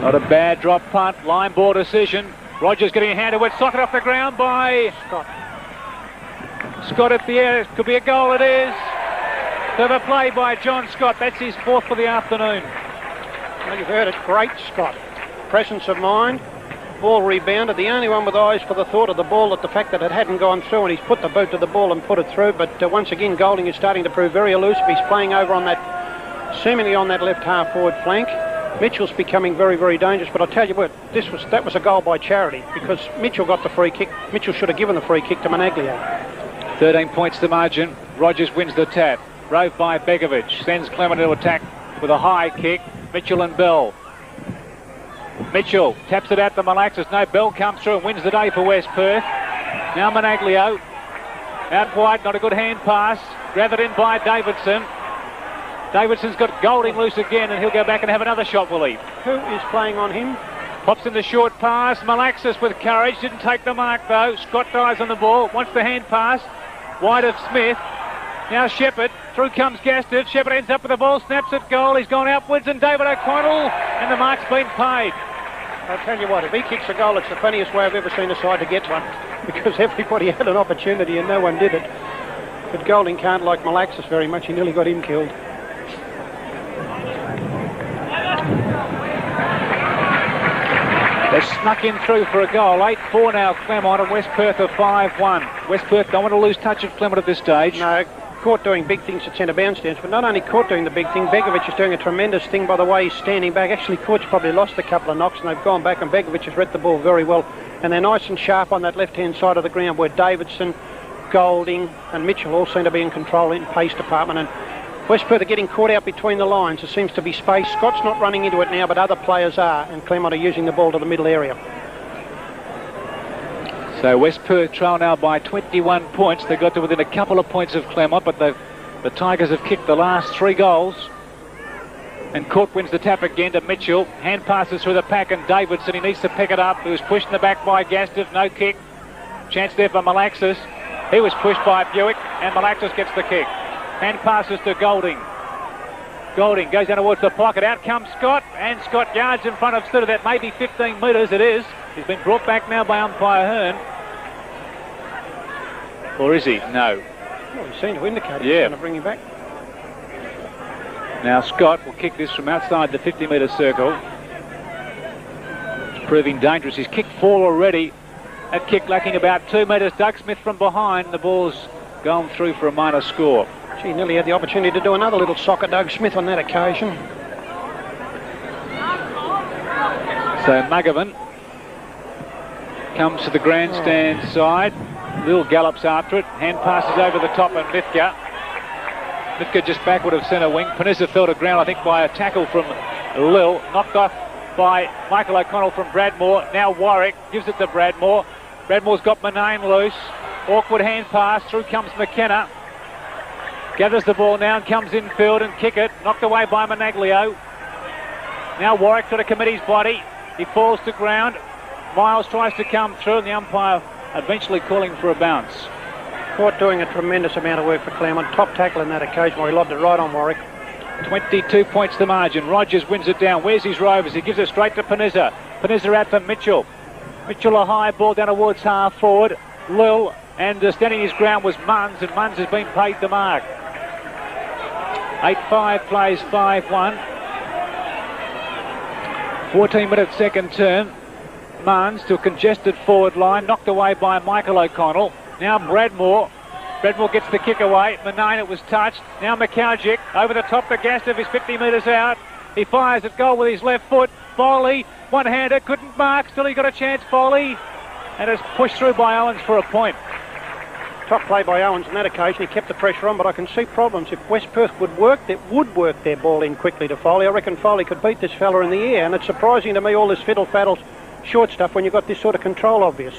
Not a bad drop punt, line ball decision. Rogers getting a hand to it, socket off the ground by Scott. Scott at the air. Could be a goal, it is. Clever play by John Scott. That's his fourth for the afternoon. Well, you've heard it. Great Scott. Presence of mind. Ball rebounded. The only one with eyes for the thought of the ball, at the fact that it hadn't gone through, and he's put the boot to the ball and put it through. But once again, Golding is starting to prove very elusive. He's playing over on that, seemingly on that left half forward flank. Mitchell's becoming very, very dangerous. But I'll tell you what, that was a goal by charity, because Mitchell got the free kick. Mitchell should have given the free kick to Managlio. 13 points to margin. Rogers wins the tap. Rove by Begovic. Sends Claremont into attack with a high kick. Mitchell and Bell. Mitchell taps it out to Malaxis. No, Bell comes through and wins the day for West Perth. Now Managlio. Out wide, not a good hand pass. Gathered in by Davidson. Davidson's got Golding loose again, and he'll go back and have another shot, will he? Who is playing on him? Pops in the short pass. Malaxis with courage. Didn't take the mark, though. Scott dies on the ball. Wants the hand pass. Wide of Smith. Now Shepherd. Through comes Gastiff. Shepherd ends up with the ball. Snaps at goal. He's gone outwards, and David O'Connell. And the mark's been paid. I'll tell you what, if he kicks a goal, it's the funniest way I've ever seen a side to get one. Because everybody had an opportunity and no one did it. But Golding can't like Malaxis very much. He nearly got him killed. They snuck in through for a goal. 8-4 now, Claremont, and West Perth are 5-1. West Perth don't want to lose touch of Claremont at this stage. No, Court doing big things at centre bound stands, but not only Court doing the big thing, Begovic is doing a tremendous thing by the way he's standing back. Actually, Court's probably lost a couple of knocks, and they've gone back, and Begovic has read the ball very well. And they're nice and sharp on that left-hand side of the ground, where Davidson, Golding and Mitchell all seem to be in control in pace department. And West Perth are getting caught out between the lines. There seems to be space. Scott's not running into it now, but other players are, and Claremont are using the ball to the middle area. So West Perth trail now by 21 points. They got to within a couple of points of Claremont, but the Tigers have kicked the last 3 goals. And Court wins the tap again to Mitchell. Hand passes through the pack, and Davidson, he needs to pick it up. He was pushed in the back by Gastiff. No kick. Chance there for Malaxis. He was pushed by Buick, and Malaxis gets the kick. Hand passes to Golding. Golding goes down towards the pocket. Out comes Scott, and Scott yards in front of Studer. That may be 15 metres. It is. He's been brought back now by umpire Hearn. Or is he? No. Well, he's seen to indicate he's going to bring him back. Now Scott will kick this from outside the 50-metre circle. It's proving dangerous. He's kicked 4 already. That kick lacking about 2 metres. Doug Smith from behind. The ball's gone through for a minor score. He nearly had the opportunity to do another little sock at Doug Smith on that occasion. So McGovern comes to the grandstand side. Lil gallops after it. Hand passes over the top, and Lithgow just backward of centre wing. Panizza fell to ground, I think, by a tackle from Lil. Knocked off by Michael O'Connell from Bradmore. Now Warwick gives it to Bradmore. Bradmore's got Manane loose. Awkward hand pass. Through comes McKenna. Gathers the ball now and comes infield and kick it. Knocked away by Managlio. Now Warwick to the committee's body. He falls to ground. Miles tries to come through, and the umpire eventually calling for a bounce. Court doing a tremendous amount of work for Claremont. Top tackle in that occasion where he lobbed it right on Warwick. 22 points the margin. Rogers wins it down. Where's his Rovers? He gives it straight to Panizza. Panizza out for Mitchell. Mitchell a high ball down towards half forward. Lil, and standing his ground was Munns, and Munns has been paid the mark. 8-5 plays 5-1. 14-minute second term. Munns to a congested forward line, knocked away by Michael O'Connell. Now Bradmore. Bradmore gets the kick away. Manane, it was touched. Now McCowjick over the top to Gastiff. He's 50 metres out. He fires at goal with his left foot. Foley, one-hander, couldn't mark. Still he got a chance, Foley. And it's pushed through by Owens for a point. Top play by Owens on that occasion. He kept the pressure on, but I can see problems. If West Perth would work their ball in quickly to Foley, I reckon Foley could beat this fella in the air. And it's surprising to me, all this fiddle-faddle short stuff, when you've got this sort of control obvious.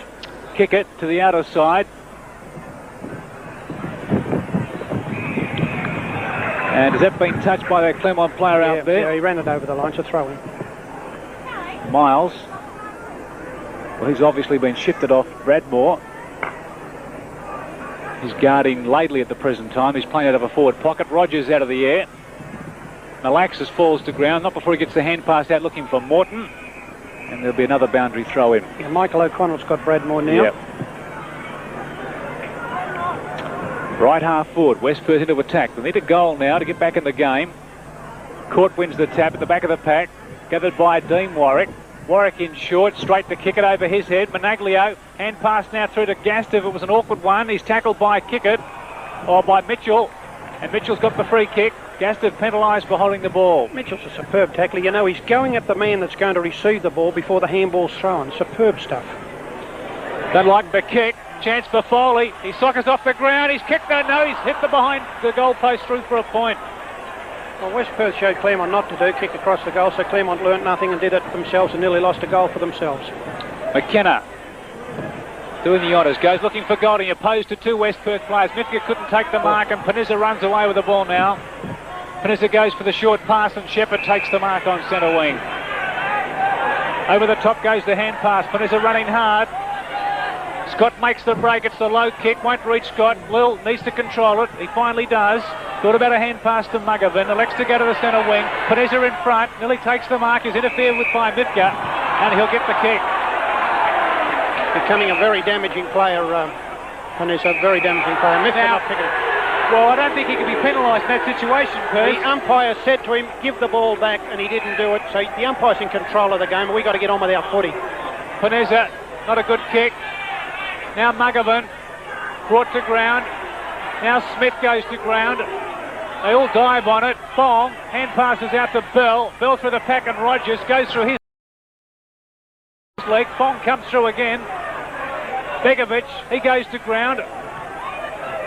kick it to the outer side. And has that been touched by that Claremont player out there? Yeah, he ran it over the line, so throw in. Miles. Well, he's obviously been shifted off Bradmore. He's guarding Laidley at the present time. He's playing out of a forward pocket. Rogers out of the air. Malaxis falls to ground, not before he gets the hand pass out looking for Morton. And there'll be another boundary throw in. Yeah, Michael O'Connell's got Bradmore now. Yep. Right half forward, West Perth into attack. They need a goal now to get back in the game. Court wins the tap at the back of the pack, gathered by Dean Warwick. Warwick in short, straight to kick it over his head. Managlio, hand pass now through to Gastiff. It was an awkward one. He's tackled by Kickett, or by Mitchell, and Mitchell's got the free kick. Gastiff penalised for holding the ball. Mitchell's a superb tackler. You know, he's going at the man that's going to receive the ball before the handball's thrown. Superb stuff. Don't like the kick. Chance for Foley. He sockers off the ground. He's kicked that. No, he's hit the behind the goalpost through for a point. Well, West Perth showed Claremont not to do, kick across the goal, so Claremont learnt nothing and did it themselves and nearly lost a goal for themselves. McKenna doing the honours, goes looking for Golding, opposed to two West Perth players. Mifka couldn't take the mark and Panizza runs away with the ball now. Panizza goes for the short pass and Shepherd takes the mark on centre wing. Over the top goes the hand pass. Panizza running hard. Scott makes the break. It's the low kick. Won't reach Scott. Lil needs to control it. He finally does. Thought about a hand pass to Muggervan. Elects to go to the centre wing. Panizza in front. Nearly takes the mark. Is interfered with by Mifka. And he'll get the kick. Becoming a very damaging player, Panizza. Very damaging player. Mifka Now, not picking it. Well, I don't think he can be penalised in that situation, Perth. The umpire said to him, give the ball back, and he didn't do it. So the umpire's in control of the game, and we've got to get on with our footy. Panizza, not a good kick. Now Muggervan, brought to ground. Now Smith goes to ground. They all dive on it. Fong, hand passes out to Bell. Bell through the pack and Rogers goes through his leg. Fong comes through again. Begovic, he goes to ground.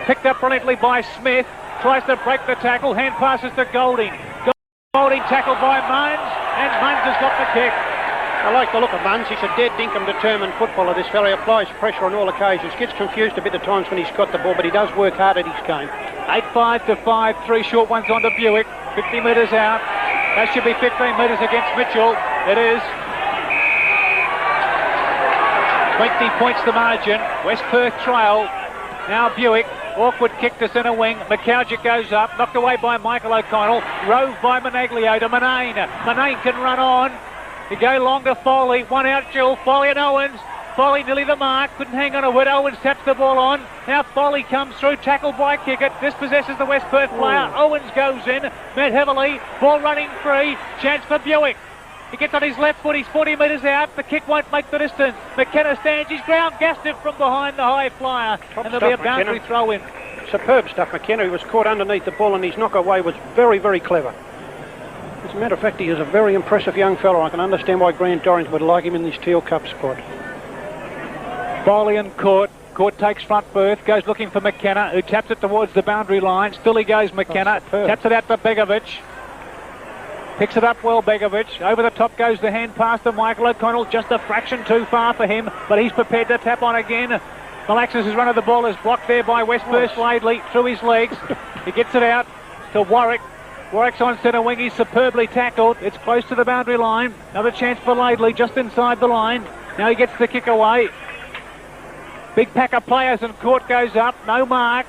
Picked up brilliantly by Smith. Tries to break the tackle. Hand passes to Golding. Golding tackled by Munns, and Munns has got the kick. I like the look of Munns. He's a dead dinkum determined footballer, this fella. He applies pressure on all occasions. Gets confused a bit at times when he's got the ball, but he does work hard at his game. 8-5 to 5. 3 short ones on to Buick. 50 metres out. That should be 15 metres against Mitchell. It is. 20 points the margin. West Perth trail. Now Buick. Awkward kick to centre wing. McCowjick goes up. Knocked away by Michael O'Connell. Rove by Managlio to Manane. Manane can run on. You go long to Foley. One out, Jill. Foley and Owens. Foley nearly the mark. Couldn't hang on to it. Owens taps the ball on. Now Foley comes through. Tackled by Kickett. Dispossesses the West Perth player. Owens goes in. Met heavily. Ball running free. Chance for Buick. He gets on his left foot. He's 40 metres out. The kick won't make the distance. McKenna stands his ground. Gastiff from behind the high flyer. Top and there'll be a stuff, boundary McKenna. throw in. Superb stuff, McKenna. He was caught underneath the ball, and his knock away was very, very clever. As a matter of fact, he is a very impressive young fella. I can understand why Grant Dorrance would like him in this Teal Cup squad. Foley and Court. Court takes front berth, goes looking for McKenna, who taps it towards the boundary line. Still he goes, McKenna. Taps it out to Begovic. Picks it up well, Begovic. Over the top goes the hand pass to Michael O'Connell. Just a fraction too far for him, but he's prepared to tap on again. Malaxis' run of the ball is blocked there by West Perth Laidley through his legs. He gets it out to Warwick. Warwick's on centre wing. He's superbly tackled. It's close to the boundary line. Another chance for Laidley just inside the line. Now he gets the kick away. Big pack of players and Court goes up. No mark.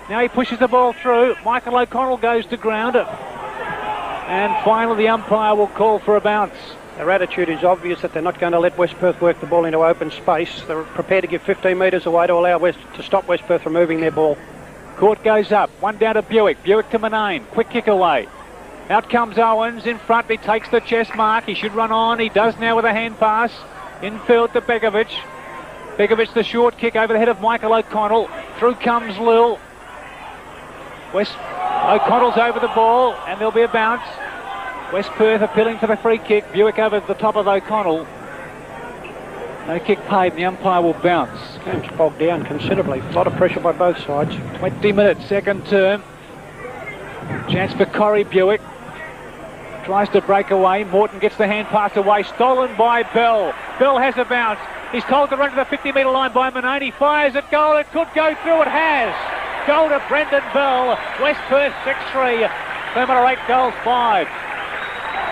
Now he pushes the ball through. Michael O'Connell goes to ground. And finally the umpire will call for a bounce. Their attitude is obvious that they're not going to let West Perth work the ball into open space. They're prepared to give 15 metres away to allow to stop West Perth from moving their ball. Court goes up. One down to Buick. Buick to Manane. Quick kick away. Out comes Owens in front. He takes the chest mark. He should run on. He does now with a hand pass. Infield to Begovic. Begovic the short kick over the head of Michael O'Connell. Through comes Lil. O'Connell's over the ball and there'll be a bounce. West Perth appealing for the free kick. Buick over the top of O'Connell. No kick paid and the umpire will bounce. Game's bogged down considerably. A lot of pressure by both sides. 20 minutes, second term. Chance for Corey Buick. Tries to break away. Morton gets the hand pass away. Stolen by Bell. Bell has a bounce. He's told to run to the 50-metre line by Manane. He fires at goal. It could go through. It has. Goal to Brendan Bell. West Perth 6-3. Claremont 8 goals 5.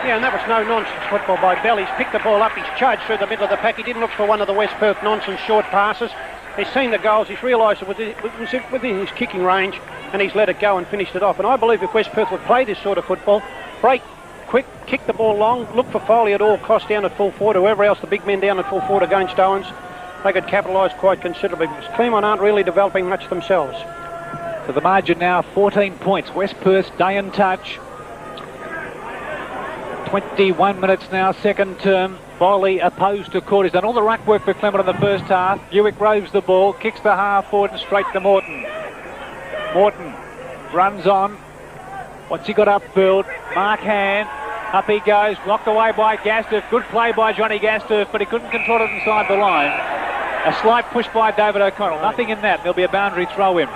Yeah, and that was no nonsense football by Bell. He's picked the ball up. He's charged through the middle of the pack. He didn't look for one of the West Perth nonsense short passes. He's seen the goals. He's realised it was within his kicking range, and he's let it go and finished it off. And I believe if West Perth would play this sort of football, break quick, kick the ball long, look for Foley at all costs down at full forward, whoever else the big men down at full forward against Owens, they could capitalise quite considerably, because Claremont aren't really developing much themselves. So the margin now 14 points. West Perth's day and touch. 21 minutes now, second term. Foley opposed to court. He's done all the ruck work for Claremont in the first half. Buick roves the ball, kicks the half forward and straight to Morton. Morton runs on. What's he got upfield? Mark Hand. Up he goes, blocked away by Gastiff. Good play by Johnny Gastiff, but he couldn't control it inside the line. A slight push by David O'Connell. Nothing in that. There'll be a boundary throw in.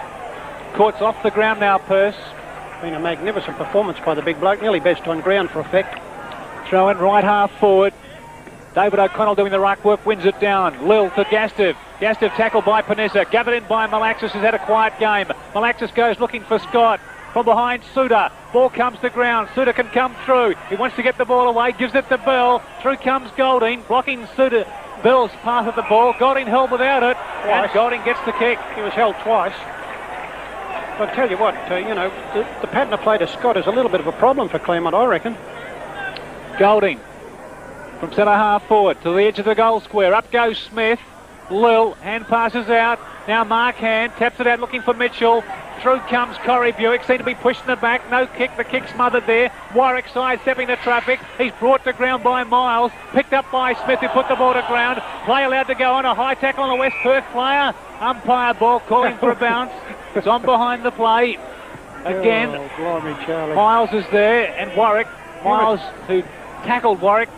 Court's off the ground now, Perth. Been a magnificent performance by the big bloke. Nearly best on ground for effect. Throw in right half forward. David O'Connell doing the ruck work, wins it down. Lil to Gastiff. Gastiff tackled by Panessa. Gathered in by Malaxis, who's had a quiet game. Malaxis goes looking for Scott. From behind Suda, ball comes to ground. Suda can come through. He wants to get the ball away, gives it to Bell. Through comes Golding, blocking Suda. Bell's path of the ball. Golding held without it, and Golding gets the kick. He was held twice. I'll tell you what, the pattern of play to Scott is a little bit of a problem for Claremont, I reckon. Golding from centre half forward to the edge of the goal square. Up goes Smith. Lil, hand passes out. Now Mark Hand taps it out looking for Mitchell. Through comes Corey Buick, seemed to be pushing it back. No kick, the kick smothered there. Warwick sidestepping the traffic. He's brought to ground by Miles. Picked up by Smith, who put the ball to ground. Play allowed to go on. A high tackle on a West Perth player. Umpire ball calling for a bounce. It's on behind the play. Again, blimey, Charlie. Miles is there and Warwick. Miles, who tackled Warwick,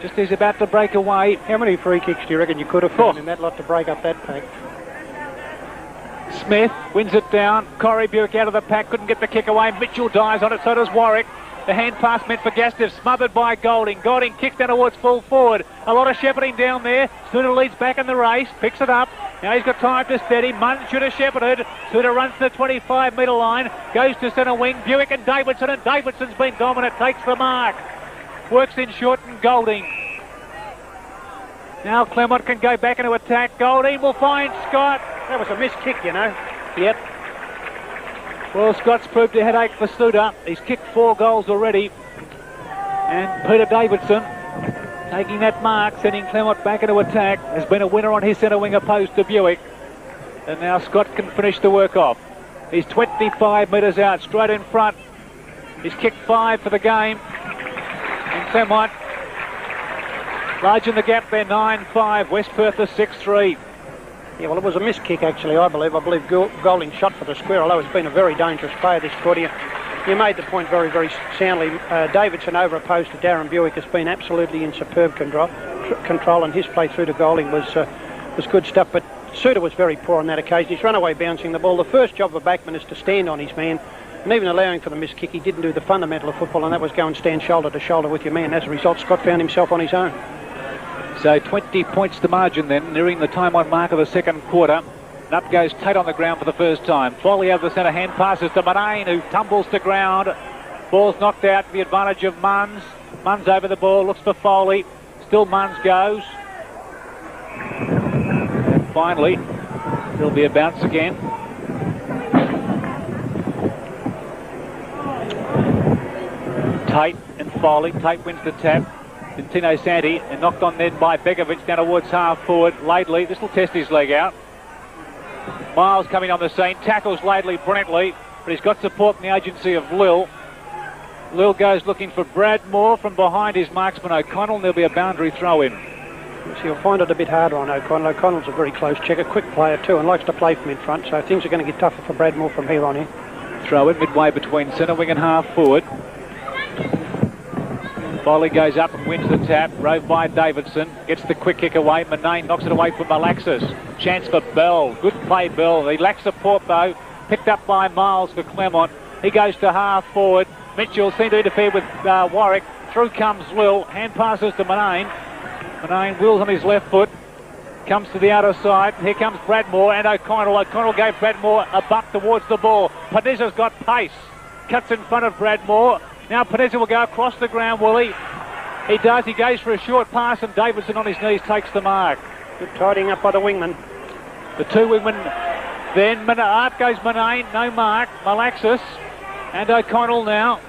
just as he's about to break away. How many free kicks do you reckon you could have found in that lot to break up that pack? Smith wins it down. Corey Buick out of the pack, couldn't get the kick away. Mitchell dives on it, so does Warwick. The hand pass meant for Gastiff, smothered by Golding. Golding kicks down towards full forward. A lot of shepherding down there. Suda leads back in the race, picks it up. Now he's got time to steady. Munn should have shepherded. Suda runs to the 25-metre line, goes to centre wing. Buick and Davidson's been dominant, takes the mark. Works in short and Golding. Now Claremont can go back into attack. Golding will find Scott. That was a missed kick, you know. Yep. Well, Scott's proved a headache for Suda. He's kicked 4 goals already. And Peter Davidson taking that mark, sending Claremont back into attack. Has been a winner on his centre wing opposed to Buick. And now Scott can finish the work off. He's 25 metres out, straight in front. He's kicked 5 for the game. And Claremont large in the gap there, 9-5. West Perth is 6-3. Yeah, well, it was a missed kick, actually, I believe. I believe Golding shot for the square, although it's been a very dangerous player, this quarter. You made the point very, very soundly. Davidson over opposed to Darren Buick has been absolutely in superb control, and his play through to Golding was good stuff. But Suda was very poor on that occasion. He's run away bouncing the ball. The first job of a backman is to stand on his man, and even allowing for the missed kick, he didn't do the fundamental of football, and that was go and stand shoulder to shoulder with your man. As a result, Scott found himself on his own. So 20 points to margin then, nearing the time on mark of the second quarter. And up goes Tate on the ground for the first time. Foley over the centre, hand passes to Manane, who tumbles to ground. Ball's knocked out to the advantage of Munns. Munns over the ball, looks for Foley. Still Munns goes. And finally, there'll be a bounce again. Tate and Foley. Tate wins the tap. Tino Santi, and knocked on then by Begovic down towards half forward. Laidley, this will test his leg out. Miles coming on the scene, tackles Laidley brilliantly, but he's got support in the agency of Lil. Lil goes looking for Bradmore from behind his marksman O'Connell, and there'll be a boundary throw in. So you'll find it a bit harder on O'Connell. O'Connell's a very close checker, quick player too, and likes to play from in front, so things are going to get tougher for Bradmore from here on in. Throw in midway between centre wing and half forward. Foley goes up and wins the tap, rove by Davidson, gets the quick kick away. Manane knocks it away from Malaxis. Chance for Bell, good play Bell. He lacks support though, picked up by Miles for Claremont. He goes to half forward. Mitchell seemed to interfere with Warwick. Through comes Lil, hand passes to Manane. Manane wheels on his left foot. Comes to the outer side. Here comes Bradmore and O'Connell. O'Connell gave Bradmore a buck towards the ball. Panizza's got pace. Cuts in front of Bradmore. Now Panizza will go across the ground, will he? He does. He goes for a short pass and Davidson on his knees takes the mark. Good tidying up by the wingman. The two wingmen. Then up goes Manane. No mark. Malaxis and O'Connell now.